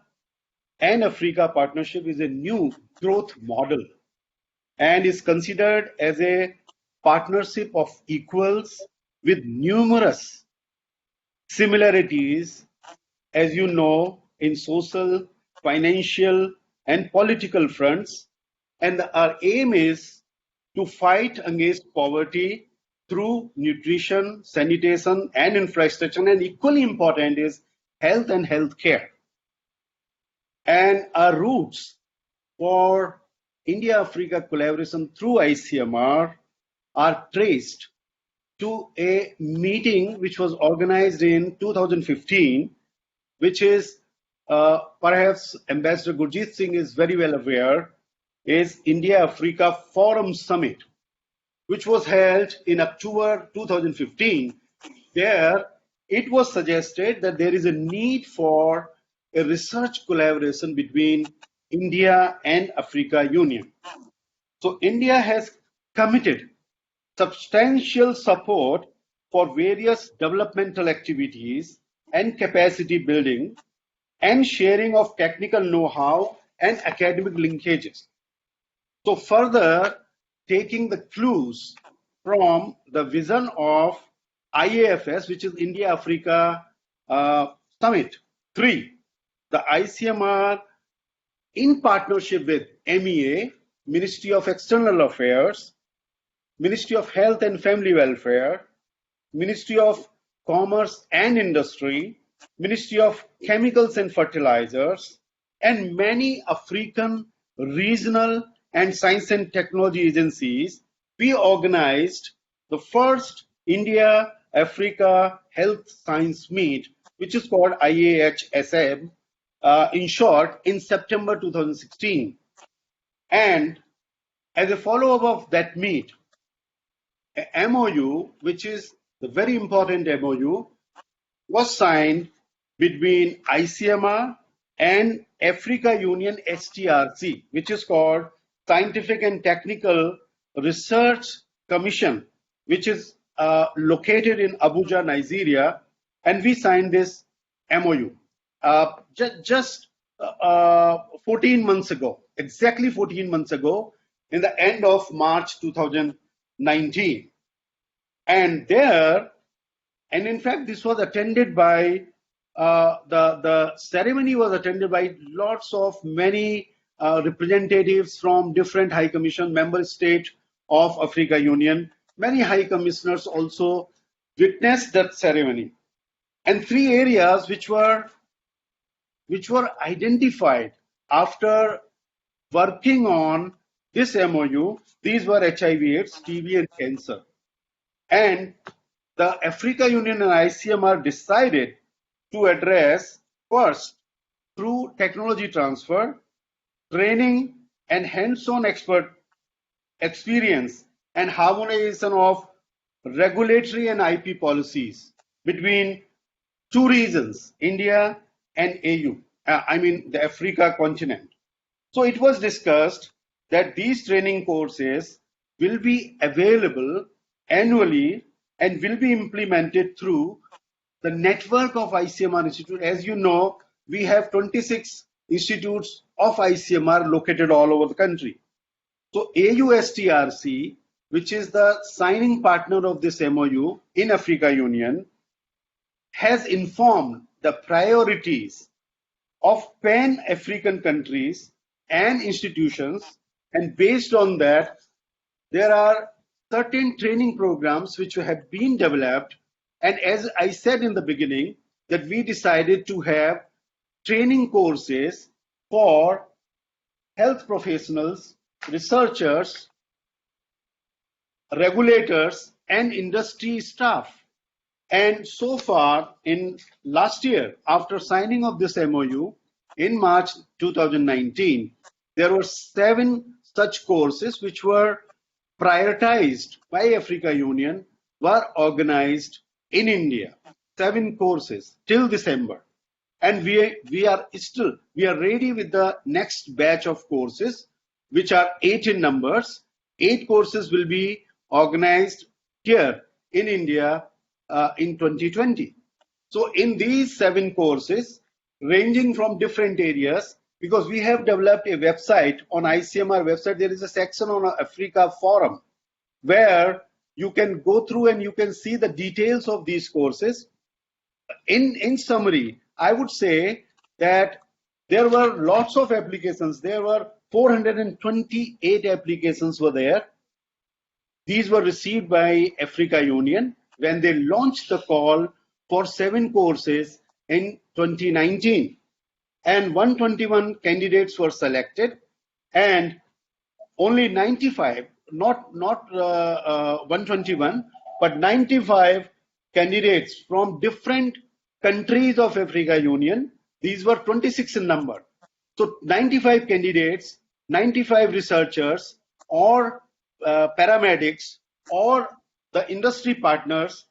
and Africa partnership is a new growth model and is considered as a partnership of equals with numerous similarities, as you know, in social, financial, and political fronts. And our aim is to fight against poverty through nutrition, sanitation, and infrastructure. And equally important is health and healthcare. And our roots for India-Africa collaboration through ICMR are traced to a meeting which was organized in 2015, which is perhaps Ambassador Gurjit Singh is very well aware, is India-Africa Forum Summit, which was held in October 2015. There, it was suggested that there is a need for a research collaboration between India and Africa Union. So India has committed substantial support for various developmental activities and capacity building and sharing of technical know-how and academic linkages. So further, taking the clues from the vision of IAFS, which is India-Africa Summit 3, the ICMR, in partnership with MEA, Ministry of External Affairs, Ministry of Health and Family Welfare, Ministry of Commerce and Industry, Ministry of Chemicals and Fertilizers, and many African regional and science and technology agencies, we organized the first India-Africa Health Science Meet, which is called IAHSM, in short, in September 2016. And as a follow-up of that meet, a MOU, which is the very important MOU, was signed between ICMR and Africa Union STRC, which is called Scientific and Technical Research Commission, which is located in Abuja, Nigeria, and we signed this MOU just 14 months ago, exactly 14 months ago, in the end of March 2019. And there, and in fact, this was attended by, the ceremony was attended by lots of many representatives from different High Commission member state of Africa Union. Many High Commissioners also witnessed that ceremony. And three areas which were identified after working on this MOU, these were HIV/AIDS, TB, and cancer. And the Africa Union and ICMR decided to address first through technology transfer, training, and hands-on expert experience and harmonization of regulatory and IP policies between two regions, India and AU, the Africa continent. So it was discussed that these training courses will be available annually and will be implemented through the network of ICMR institute. As you know, we have 26 institutes of ICMR located all over the country. So AUSTRC, which is the signing partner of this MOU in Africa Union, has informed the priorities of pan-African countries and institutions, and based on that, there are certain training programs which have been developed. And as I said in the beginning, that we decided to have training courses for health professionals, researchers, regulators, and industry staff. And so far, in last year, after signing of this MOU in March 2019, there were 7 such courses which were prioritized by Africa Union, were organized in India. 7 courses till December. And we are ready with the next batch of courses, which are 8 in numbers. 8 courses will be organized here in India in 2020. So in these 7 courses, ranging from different areas, because we have developed a website on ICMR website, there is a section on Africa Forum where you can go through and you can see the details of these courses. In summary, I would say that there were lots of applications. There were 428 applications were there. These were received by Africa Union when they launched the call for 7 courses in 2019. And 121 candidates were selected, and only 95, not 121, but 95 candidates from different countries of Africa Union. These were 26 in number. So 95 candidates, 95 researchers, or paramedics, or the industry partners,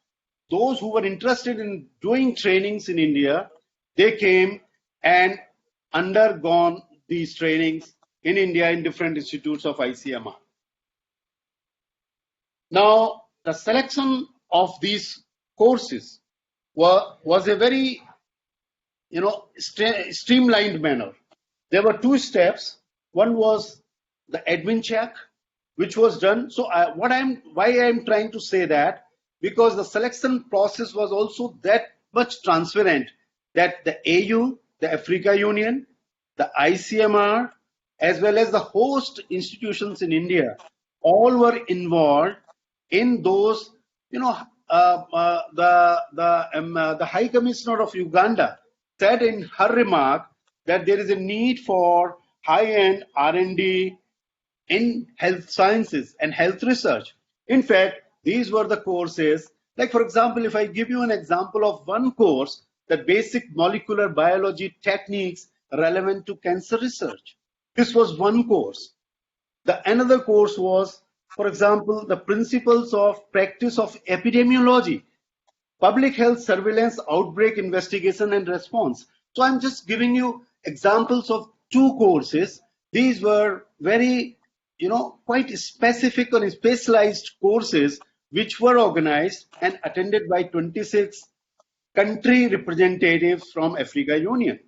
those who were interested in doing trainings in India, they came and undergone these trainings in India in different institutes of ICMR. Now, the selection of these courses was a very, streamlined manner. There were 2 steps. One was the admin check, which was done. So why I'm trying to say that, because the selection process was also that much transparent that the AU, the Africa Union, the ICMR, as well as the host institutions in India, all were involved in those. The High Commissioner of Uganda said in her remark that there is a need for high-end R&D in health sciences and health research. In fact, these were the courses, like for example, if I give you an example of one course, the basic molecular biology techniques relevant to cancer research. This was one course. Another course was, for example, the principles of practice of epidemiology, public health surveillance, outbreak investigation and response. So I'm just giving you examples of 2 courses. These were very, quite specific or specialized courses which were organized and attended by 26 country representatives from Africa Union.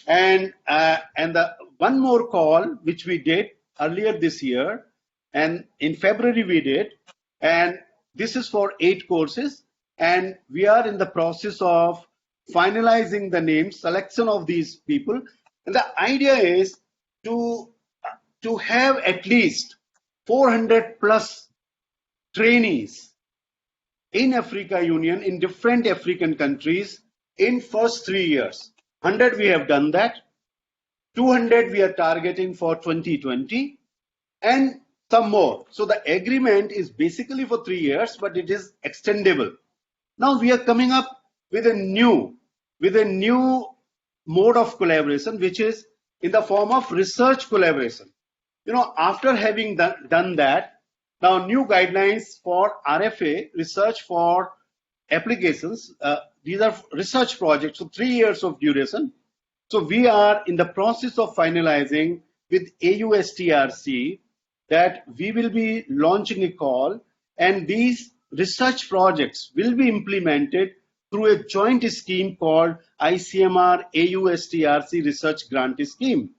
And the one more call which we did earlier this year, and in February we did, and this is for 8 courses, and we are in the process of finalizing the name selection of these people. And the idea is to have at least 400 plus trainees in Africa Union in different African countries in first 3 years. 100 we have done that. 200 we are targeting for 2020, and some more. So the agreement is basically for 3 years, but it is extendable. Now we are coming up with a new mode of collaboration, which is in the form of research collaboration. After having done that, now new guidelines for RFA, research for applications. These are research projects, so 3 years of duration. So we are in the process of finalizing with AUSTRC that we will be launching a call, and these research projects will be implemented through a joint scheme called ICMR AUSTRC Research Grant Scheme.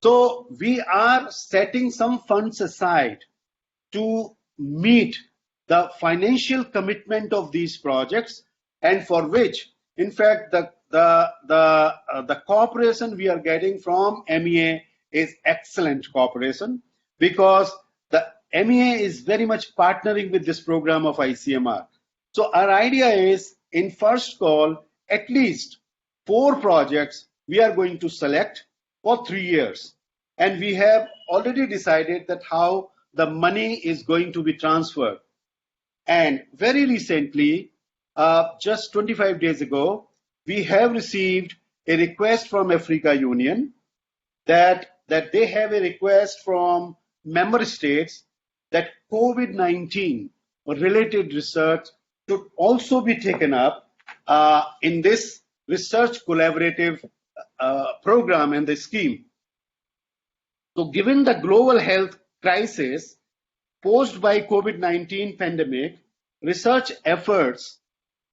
So we are setting some funds aside to meet the financial commitment of these projects, and for which, in fact, the cooperation we are getting from MEA is excellent cooperation, because the MEA is very much partnering with this program of ICMR. So our idea is, in first call, at least 4 projects we are going to select for 3 years. And we have already decided that how the money is going to be transferred. And very recently, just 25 days ago, we have received a request from Africa Union that they have a request from member states that COVID-19 related research should also be taken up in this research collaborative program and the scheme. So given the global health crisis posed by COVID-19 pandemic, research efforts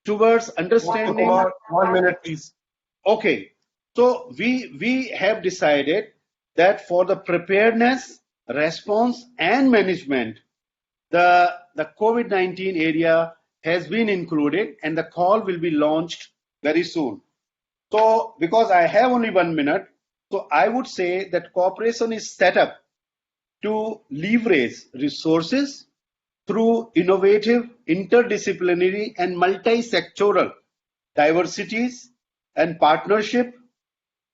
towards understanding... Kumar, 1 minute, please. Okay, so we have decided that for the preparedness, response and management, the COVID-19 area has been included, and the call will be launched very soon. So because I have only 1 minute, so I would say that cooperation is set up to leverage resources through innovative, interdisciplinary and multi-sectoral diversities and partnership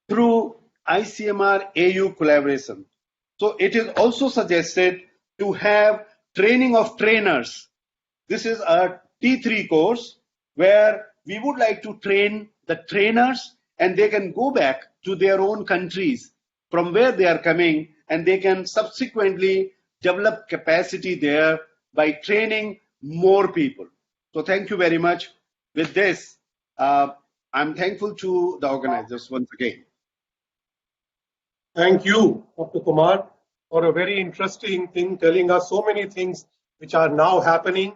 through ICMR AU collaboration. So it is also suggested to have training of trainers. This is a T3 course where we would like to train the trainers, and they can go back to their own countries from where they are coming, and they can subsequently develop capacity there by training more people. So thank you very much. With this, I'm thankful to the organizers once again. Thank you, Dr. Kumar, for a very interesting thing, telling us so many things which are now happening,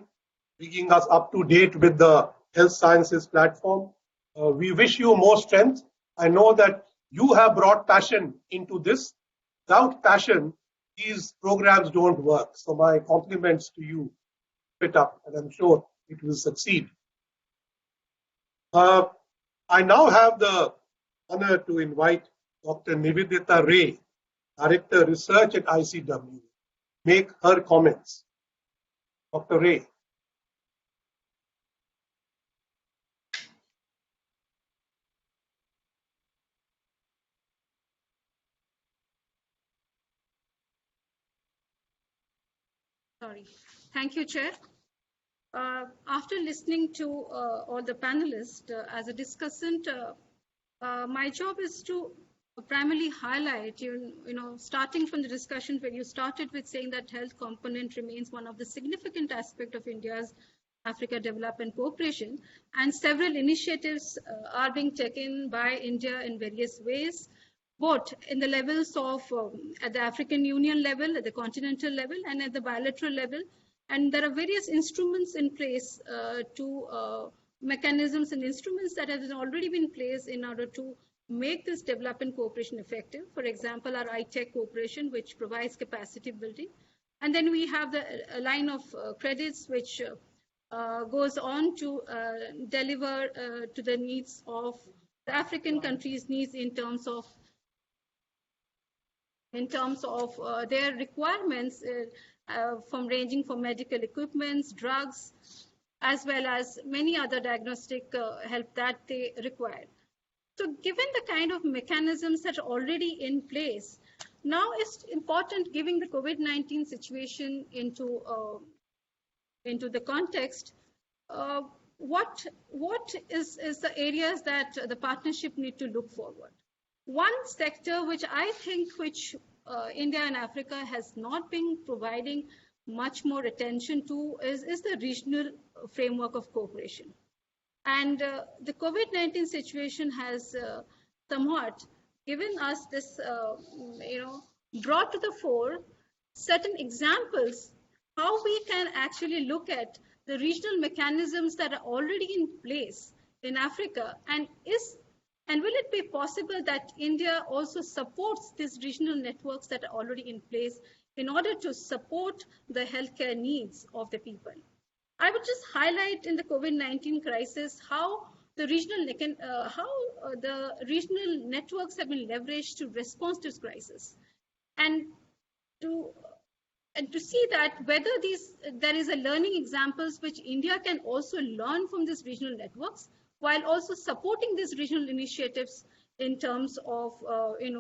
bringing us up to date with the health sciences platform. We wish you more strength. I know that you have brought passion into this. Without passion, these programs don't work. So my compliments to you. Keep it up, and I'm sure it will succeed. I now have the honor to invite Dr. Nivedita Ray, Director Research at ICWA, make her comments. Dr. Ray. Sorry. Thank you, Chair. After listening to all the panelists, as a discussant, my job is to primarily highlight, starting from the discussion where you started with saying that health component remains one of the significant aspects of India's Africa Development Cooperation, and several initiatives are being taken by India in various ways, both in the levels of at the African Union level, at the continental level, and at the bilateral level. And there are various instruments in place mechanisms and instruments that have already been placed in order to make this development cooperation effective. For example, our ITech cooperation, which provides capacity building. And then we have the line of credits, which goes on to deliver to the needs of the African countries' needs in terms of their requirements, from ranging from medical equipments, drugs, as well as many other diagnostic help that they require. So given the kind of mechanisms that are already in place, now it's important, giving the COVID-19 situation into the context, what is the areas that the partnership need to look forward. One sector which I think India and Africa has not been providing much more attention to is the regional framework of cooperation. And the COVID-19 situation has somewhat given us this, brought to the fore certain examples how we can actually look at the regional mechanisms that are already in place in Africa, and will it be possible that India also supports these regional networks that are already in place in order to support the healthcare needs of the people? I would just highlight in the COVID-19 crisis how the regional networks have been leveraged to respond to this crisis, and to see that whether there is a learning examples which India can also learn from these regional networks, while also supporting these regional initiatives in terms of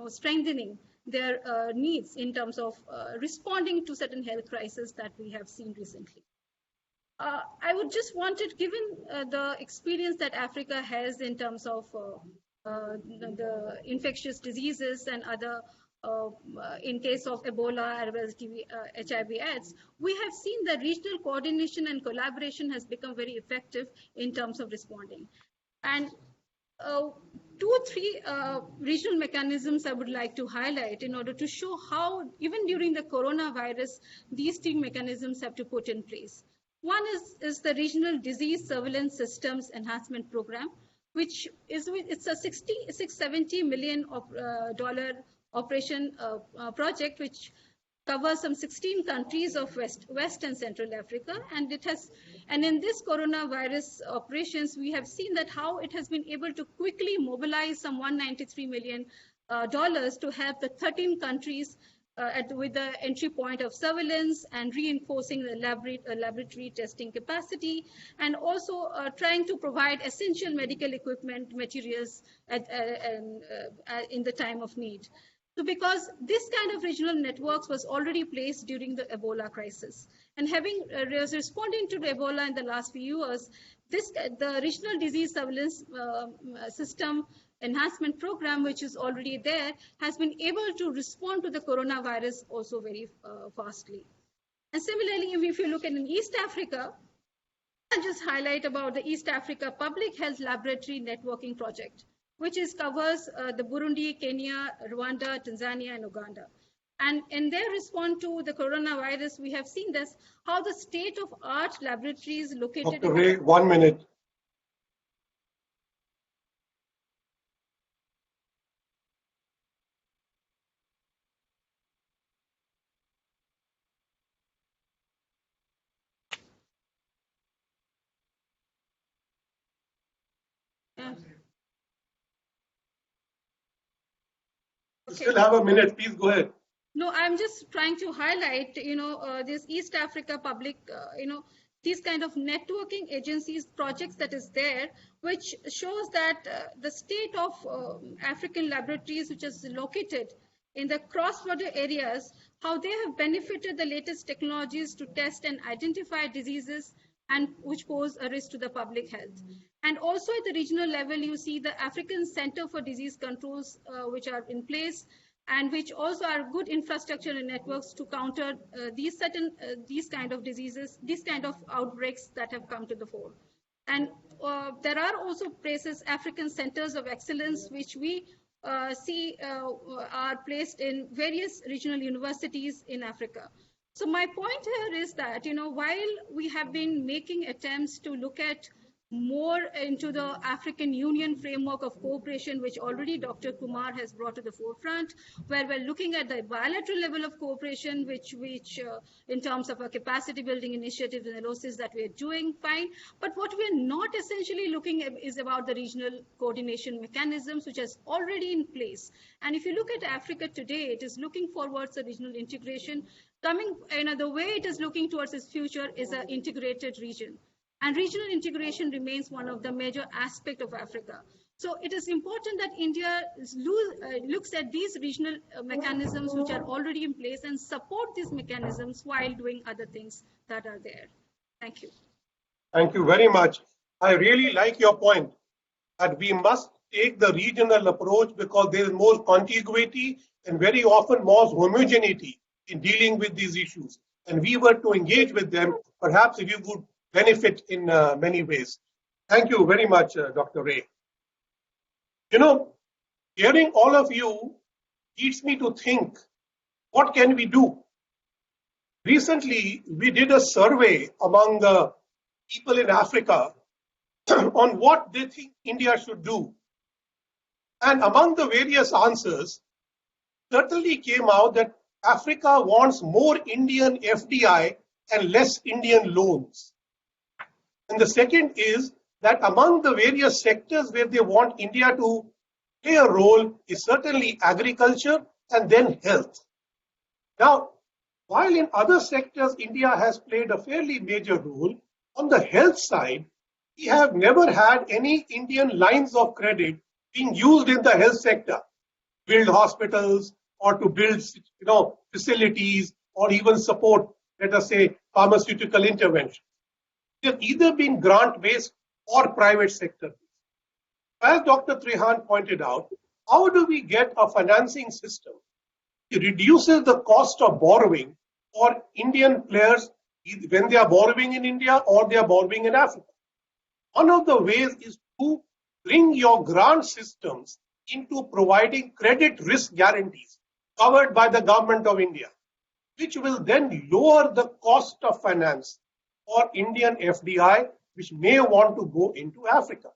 strengthening their needs in terms of responding to certain health crises that we have seen recently. I would just wanted, given the experience that Africa has in terms of the infectious diseases and other, in case of Ebola as well as HIV/AIDS, we have seen that regional coordination and collaboration has become very effective in terms of responding. And 2 or 3 regional mechanisms I would like to highlight in order to show how, even during the coronavirus, these 3 mechanisms have to put in place. One is the Regional Disease Surveillance Systems Enhancement Program, which is it's a $670 million operation project, which covers some 16 countries of West and Central Africa, and in this coronavirus operations, we have seen that how it has been able to quickly mobilize some $193 million to help the 13 countries with the entry point of surveillance and reinforcing the laboratory testing capacity, and also trying to provide essential medical equipment materials in the time of need. So because this kind of regional networks was already placed during the Ebola crisis, and having responding to the Ebola in the last few years, the Regional Disease Surveillance System Enhancement Program, which is already there, has been able to respond to the coronavirus also very fastly. And similarly, if you look at in East Africa, I'll just highlight about the East Africa Public Health Laboratory Networking Project, which covers the Burundi, Kenya, Rwanda, Tanzania, and Uganda. And in their response to the coronavirus, we have seen this, how the state-of-art laboratories located— Dr. Ray, 1 minute. You still have a minute, please go ahead. No, I'm just trying to highlight, this East Africa public, these kind of networking agencies, projects that is there, which shows that the state of African laboratories, which is located in the cross-border areas, how they have benefited the latest technologies to test and identify diseases and which pose a risk to the public health. And also at the regional level, you see the African Center for Disease Controls, which are in place, and which also are good infrastructure and networks to counter these kind of diseases, these kind of outbreaks that have come to the fore. And there are also places, African centers of excellence, which we see are placed in various regional universities in Africa. So my point here is that, while we have been making attempts to look at more into the African Union framework of cooperation, which already Dr. Kumar has brought to the forefront, where we're looking at the bilateral level of cooperation, which in terms of a capacity building initiative and analysis that we're doing, fine. But what we're not essentially looking at is about the regional coordination mechanisms, which is already in place. And if you look at Africa today, it is looking forwards to regional integration. The way it is looking towards its future is an integrated region. And regional integration remains one of the major aspects of Africa. So it is important that India looks at these regional mechanisms which are already in place and support these mechanisms while doing other things that are there. Thank you. Thank you very much. I really like your point that we must take the regional approach because there is more contiguity and very often more homogeneity in dealing with these issues. And we were to engage with them, perhaps if you would benefit in many ways. Thank you very much, Dr. Ray. Hearing all of you leads me to think, what can we do? Recently, we did a survey among the people in Africa, on what they think India should do. And among the various answers, certainly came out that Africa wants more Indian FDI and less Indian loans. And the second is that among the various sectors where they want India to play a role is certainly agriculture and then health. Now, while in other sectors India has played a fairly major role, on the health side, we have never had any Indian lines of credit being used in the health sector, build hospitals or to build facilities or even support, let us say, pharmaceutical intervention. They've either been grant-based or private sector. As Dr. Trehan pointed out, how do we get a financing system that reduces the cost of borrowing for Indian players when they are borrowing in India or they are borrowing in Africa? One of the ways is to bring your grant systems into providing credit risk guarantees covered by the government of India, which will then lower the cost of finance for Indian FDI, which may want to go into Africa.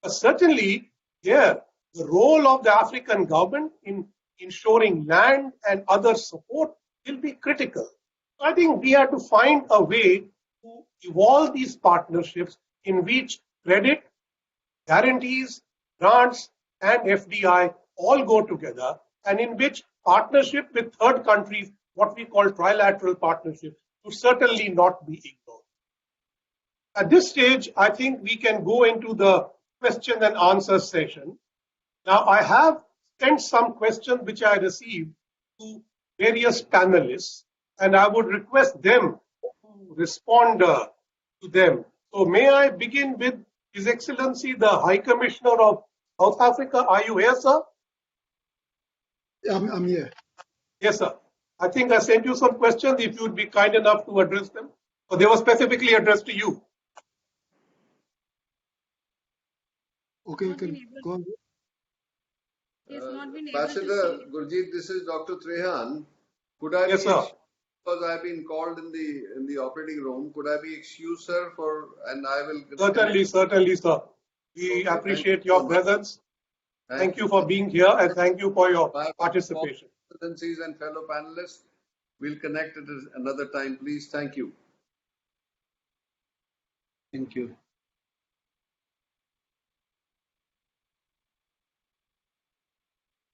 But certainly, there, the role of the African government in ensuring land and other support will be critical. I think we have to find a way to evolve these partnerships in which credit, guarantees, grants, and FDI all go together, and in which partnership with third countries, what we call trilateral partnerships, should certainly not be ignored. At this stage, I think we can go into the question and answer session. Now, I have sent some questions which I received to various panelists, and I would request them to respond to them. So may I begin with His Excellency, the High Commissioner of South Africa? Are you here, sir? I'm here. Yes, sir. I think I sent you some questions, if you would be kind enough to address them. So they were specifically addressed to you. Okay, you can go on. Ambassador Gurjit, this is Dr. Trehan. Could I Yes, be, sir. because I've been called in the operating room, could I be excused, sir, and I will... Certainly, sir. We appreciate your presence. Thank you for being here, and thank you for your participation. Excellencies and fellow panelists, we'll connect at another time, please. Thank you. Thank you.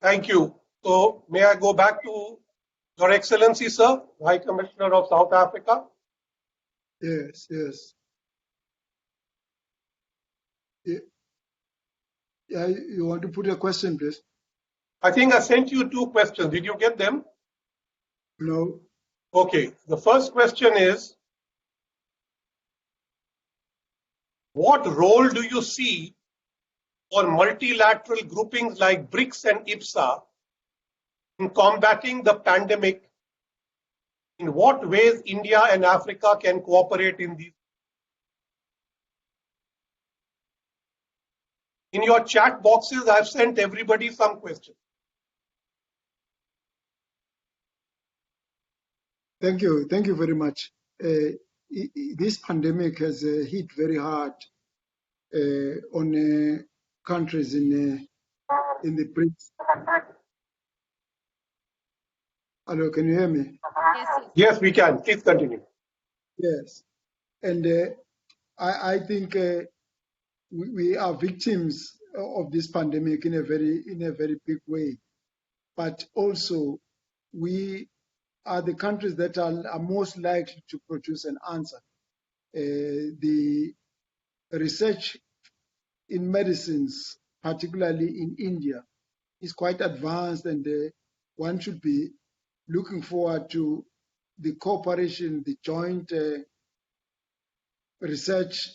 Thank you. So may I go back to Your Excellency, sir, High Commissioner of South Africa? Yes. Yeah, you want to put a question, please? I think I sent you two questions. Did you get them? No. Okay. The first question is, what role do you see for multilateral groupings like BRICS and IPSA in combating the pandemic? In what ways India and Africa can cooperate in these? In your chat boxes, I've sent everybody some questions. Thank you very much. This pandemic has hit very hard on countries in the BRICS. Hello, can you hear me? Yes, we can. Please continue. Yes, and I think we are victims of this pandemic in a very big way, but also we are the countries that are most likely to produce an answer. The research in medicines, particularly in India, is quite advanced, and one should be looking forward to the cooperation, the joint research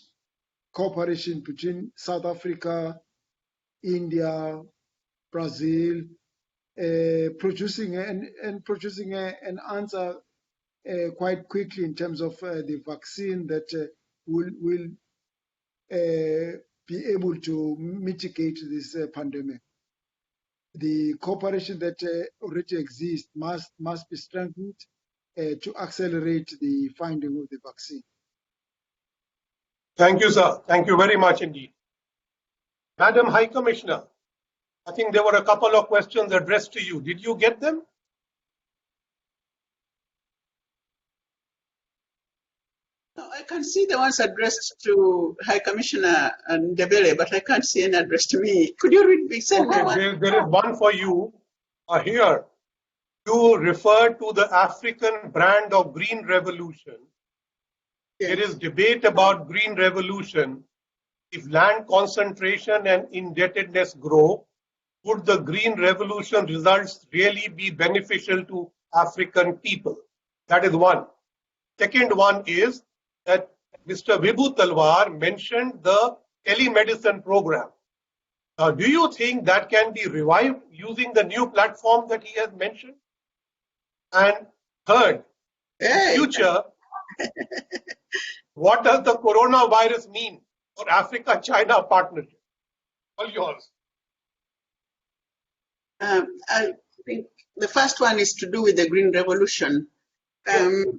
cooperation between South Africa, India, Brazil, producing an answer quite quickly in terms of the vaccine that will be able to mitigate this pandemic. The cooperation that already exists must be strengthened to accelerate the finding of the vaccine. Thank you, sir. Thank you very much indeed. Madam High Commissioner, I think there were a couple of questions addressed to you. Did you get them? No, I can see the ones addressed to High Commissioner Ndebele, but I can't see any addressed to me. Could you read? Send me one. There is one for you here. You refer to the African brand of Green Revolution. Yes. There is debate about Green Revolution. If land concentration and indebtedness grow, would the Green Revolution results really be beneficial to African people? That is one. Second one is that Mr. Vibhu Talwar mentioned the telemedicine program. Do you think that can be revived using the new platform that he has mentioned? And third, in future, what does the coronavirus mean for Africa-China partnership? All yours. I think the first one is to do with the Green Revolution. I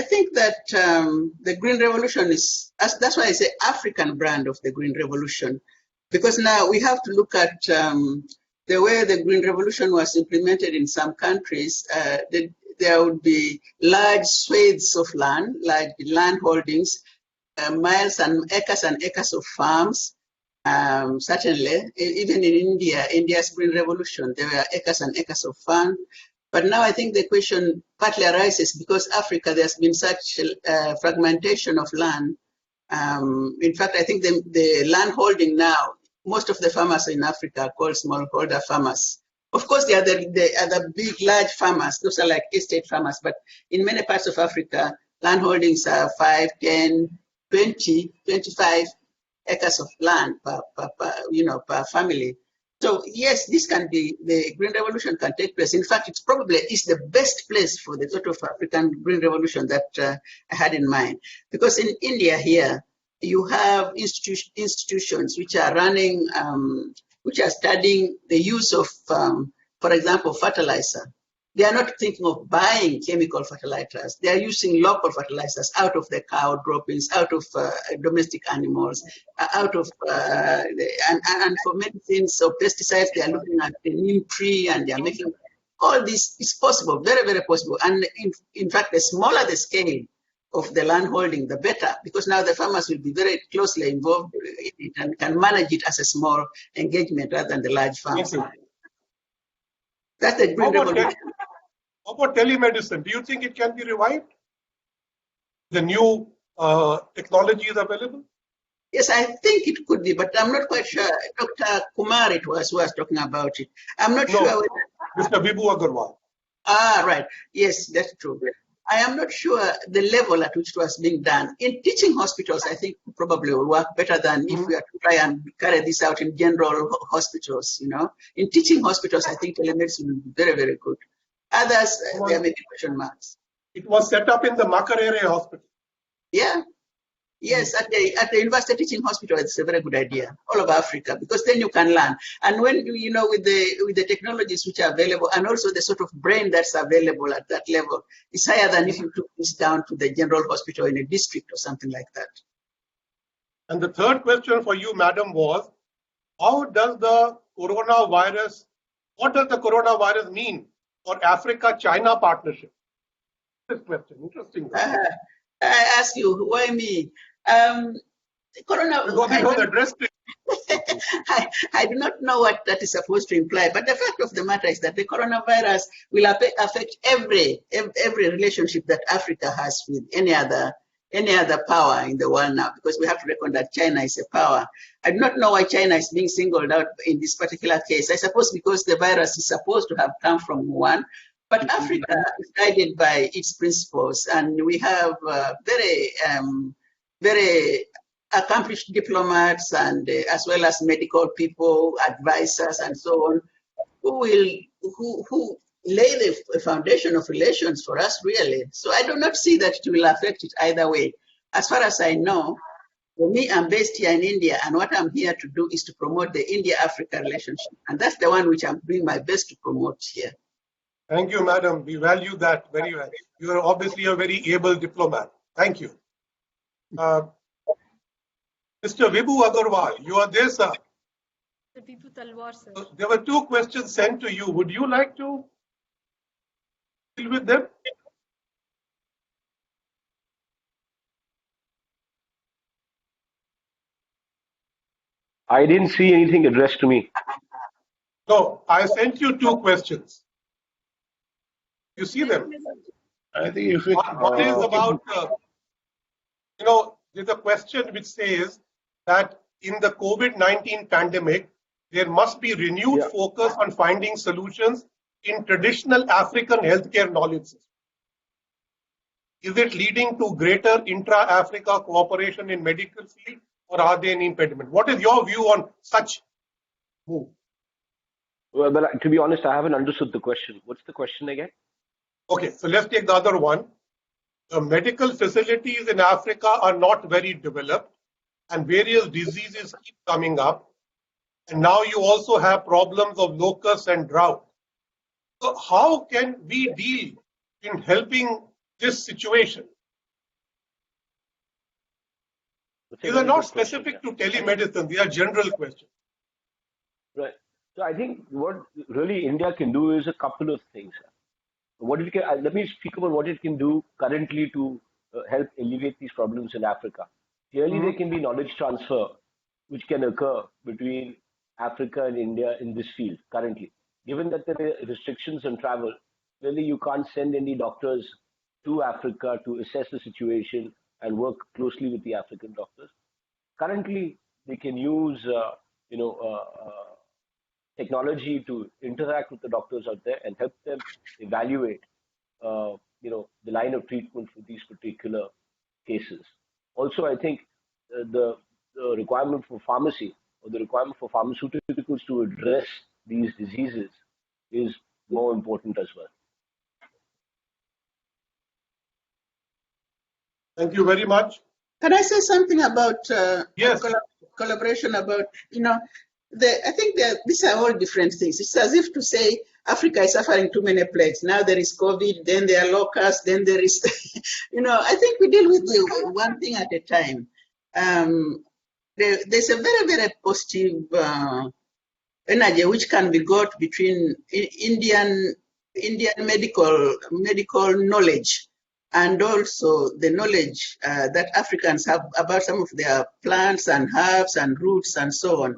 think that the Green Revolution is, that's why I say African brand of the Green Revolution, because now we have to look at the way the Green Revolution was implemented in some countries. There would be large swathes of land, like land holdings, miles and acres of farms. Certainly, even in India, India's Green Revolution, there were acres and acres of farm. But now I think the question partly arises because Africa, there's been such fragmentation of land. In fact, I think the land holding now, most of the farmers in Africa are called smallholder farmers. Of course, there are the big, large farmers. Those are like estate farmers. But in many parts of Africa, land holdings are 5, 10, 20, 25 acres of land per family. So yes, this can be, the Green Revolution can take place. In fact, it's probably is the best place for the sort of African Green Revolution that I had in mind. Because in India here, you have institutions which are running, which are studying the use of, for example, fertilizer. They are not thinking of buying chemical fertilizers. They are using local fertilizers out of the cow droppings, out of domestic animals, out of, and for medicines or pesticides, they are looking at the neem tree and they are making, all this is possible, very, very possible. And in fact, the smaller the scale of the land holding, the better, because now the farmers will be very closely involved in it and can manage it as a small engagement rather than the large farms. That's the Green Revolution. How about telemedicine? Do you think it can be revived? The new technology is available? Yes, I think it could be, but I'm not quite sure. Dr. Kumar it was who was talking about it. I'm not sure whether... Mr. Vibhu Agarwal. Ah, right. Yes, that's true. I am not sure the level at which it was being done. In teaching hospitals, I think probably will work better than if we are to try and carry this out in general hospitals, you know. In teaching hospitals, I think telemedicine will be very, very good. Others, there may be question marks. It was set up in the Makerere Hospital. Yeah. Yes, at the University Teaching Hospital, it's a very good idea, all over Africa, because then you can learn. And when, you know, with the technologies which are available and also the sort of brain that's available at that level, it's higher than if you took this down to the general hospital in a district or something like that. And the third question for you, madam, was, how does the coronavirus, what does the coronavirus mean for Africa-China partnership? This question, interesting. I ask you, why me? Coronavirus. I do not know what that is supposed to imply, but the fact of the matter is that the coronavirus will affect every relationship that Africa has with any other power in the world now, because we have to reckon that China is a power. I do not know why China is being singled out in this particular case. I suppose because the virus is supposed to have come from Wuhan. But Africa is guided by its principles, and we have very accomplished diplomats and as well as medical people, advisors, and so on, who lay the foundation of relations for us, really. So I do not see that it will affect it either way. As far as I know, for me, I'm based here in India, and what I'm here to do is to promote the India-Africa relationship, and that's the one which I'm doing my best to promote here. Thank you, madam. We value that very well. You are obviously a very able diplomat. Thank you. Uh, Mr. Vibhu Agarwal, you are there, sir. Vibhu Talwar, sir. There were two questions sent to you. Would you like to deal with them? I didn't see anything addressed to me. No, I sent you two questions. You see them? I think if it, One is about, there's a question which says that in the COVID-19 pandemic, there must be renewed focus on finding solutions in traditional African healthcare knowledge systems. Is it leading to greater intra-Africa cooperation in medical field, or are they an impediment? What is your view on such move? Well, but to be honest, I haven't understood the question. What's the question again? Okay, so let's take the other one. The medical facilities in Africa are not very developed, and various diseases keep coming up. And now you also have problems of locusts and drought. So how can we deal in helping this situation? These are not specific to telemedicine, they are general questions. Right. So I think what really India can do is a couple of things. What it can, let me speak about what it can do currently to help alleviate these problems in Africa. Clearly, there can be knowledge transfer which can occur between Africa and India in this field currently. Given that there are restrictions on travel, really you can't send any doctors to Africa to assess the situation and work closely with the African doctors. Currently, they can use technology to interact with the doctors out there and help them evaluate the line of treatment for these particular cases. Also, I think the requirement for pharmacy or the requirement for pharmaceuticals to address these diseases is more important as well. Thank you very much. Can I say something about yes. collaboration about, I think these are all different things. It's as if to say Africa is suffering too many plagues. Now there is COVID, then there are locusts, then there is, I think we deal with one thing at a time. There's a very, very positive energy which can be got between Indian medical knowledge and also the knowledge that Africans have about some of their plants and herbs and roots and so on.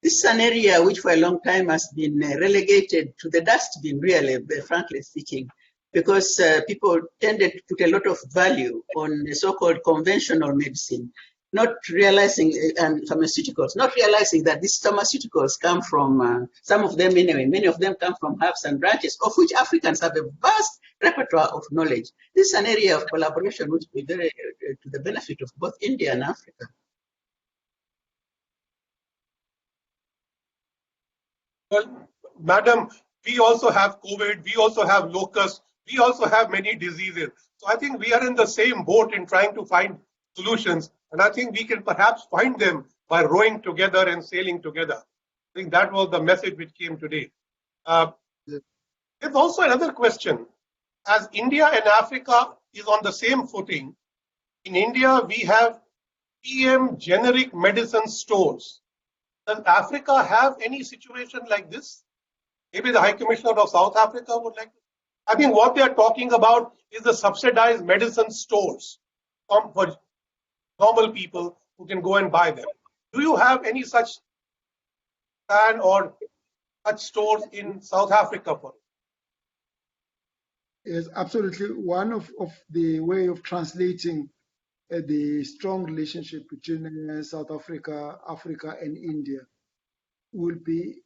This is an area which for a long time has been relegated to the dustbin, really, frankly speaking, because people tended to put a lot of value on the so-called conventional medicine, not realizing, and pharmaceuticals, not realizing that these pharmaceuticals come from, some of them anyway, many of them come from herbs and branches, of which Africans have a vast repertoire of knowledge. This is an area of collaboration which will be very to the benefit of both India and Africa. Well, madam, we also have COVID, we also have locusts, we also have many diseases. So I think we are in the same boat in trying to find solutions. And I think we can perhaps find them by rowing together and sailing together. I think that was the message which came today. There's also another question. As India and Africa is on the same footing, in India we have PM generic medicine stores. Does Africa have any situation like this? Maybe the High Commissioner of South Africa would like to. I think what they are talking about is the subsidized medicine stores for normal people who can go and buy them. Do you have any such plan or such stores in South Africa for it? Yes, absolutely. One of the way of translating the strong relationship between South Africa, Africa, and India will be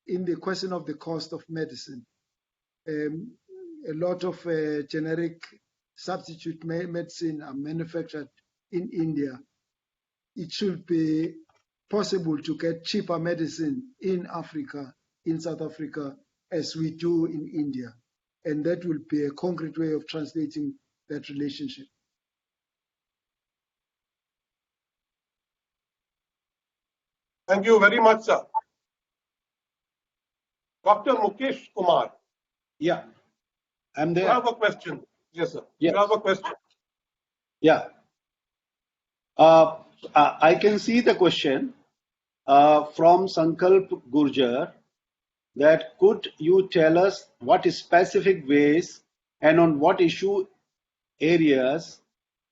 in the question of the cost of medicine. A lot of generic substitute medicine are manufactured in India. It should be possible to get cheaper medicine in Africa, in South Africa, as we do in India. And that will be a concrete way of translating that relationship. Thank you very much, sir. Dr. Mukesh Kumar. Yeah, I'm there. You have a question. Yes, sir. Yes. You have a question. Yeah. Uh, I can see the question from Sankalp Gurjar, that could you tell us what specific ways and on what issue areas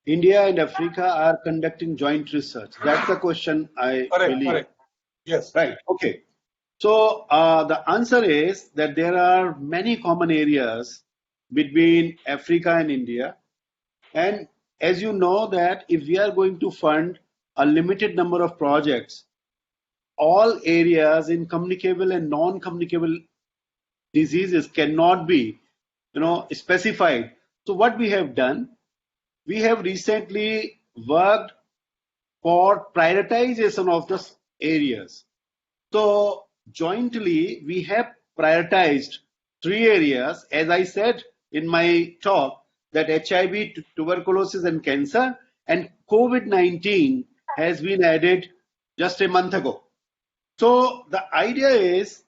India and Africa are conducting joint research? That's the question, I believe. Correct. Yes. Right. Okay. So the answer is that there are many common areas between Africa and India. And as you know that if we are going to fund a limited number of projects, all areas in communicable and non-communicable diseases cannot be, specified. So what we have done, we have recently worked for prioritization of the areas. So jointly, we have prioritized 3 areas, as I said in my talk, that HIV, tuberculosis and cancer, and COVID-19 has been added just a month ago. So the idea is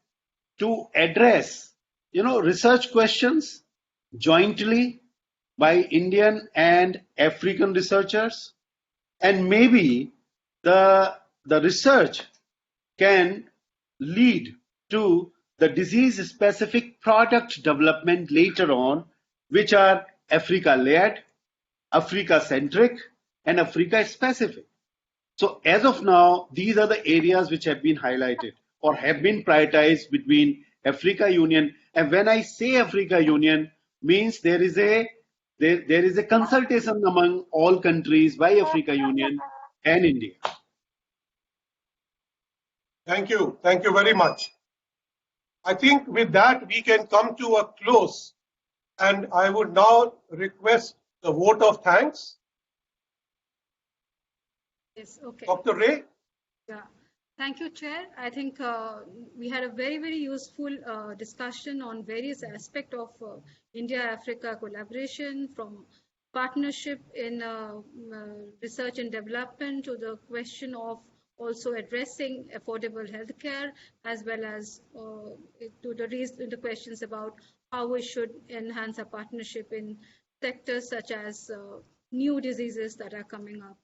to address, research questions jointly by Indian and African researchers, and maybe the research can lead to the disease-specific product development later on, which are Africa-led, Africa-centric, and Africa-specific. So as of now, these are the areas which have been highlighted or have been prioritized between Africa Union. And when I say Africa Union, means there is a consultation among all countries by Africa Union and India. Thank you. Thank you very much. I think with that, we can come to a close. And I would now request the vote of thanks. Yes, okay. Dr. Ray? Yeah. Thank you, Chair. I think we had a very, very useful discussion on various aspects of India-Africa collaboration, from partnership in research and development to the question of also addressing affordable healthcare, as well as to the questions about how we should enhance our partnership in sectors such as new diseases that are coming up.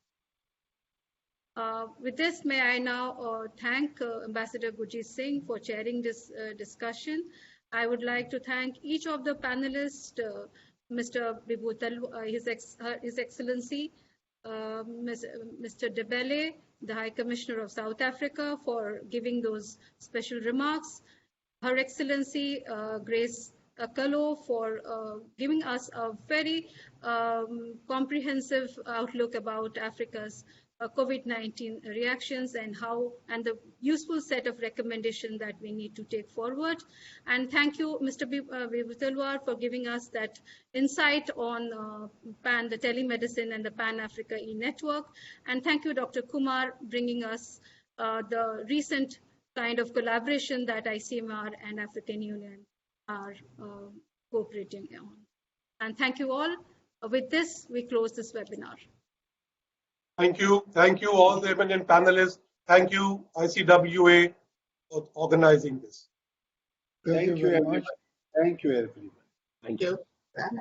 With this, may I now thank Ambassador Gurjit Singh for chairing this discussion. I would like to thank each of the panelists, Mr. Vibhu Talwar, His Excellency, Mr. Ndebele, the High Commissioner of South Africa, for giving those special remarks, Her Excellency Grace Akello, for giving us a very comprehensive outlook about Africa's COVID-19 reactions and the useful set of recommendations that we need to take forward. And thank you, Mr. Vibhu Talwar, for giving us that insight on the telemedicine and the Pan-Africa e-network. And thank you, Dr. Kumar, bringing us the recent kind of collaboration that ICMR and African Union are cooperating on. And thank you all. With this, we close this webinar. Thank you. Thank you, all the eminent panelists. Thank you, ICWA, for organizing this. Thank you very much. Thank you, everybody. Thank you. And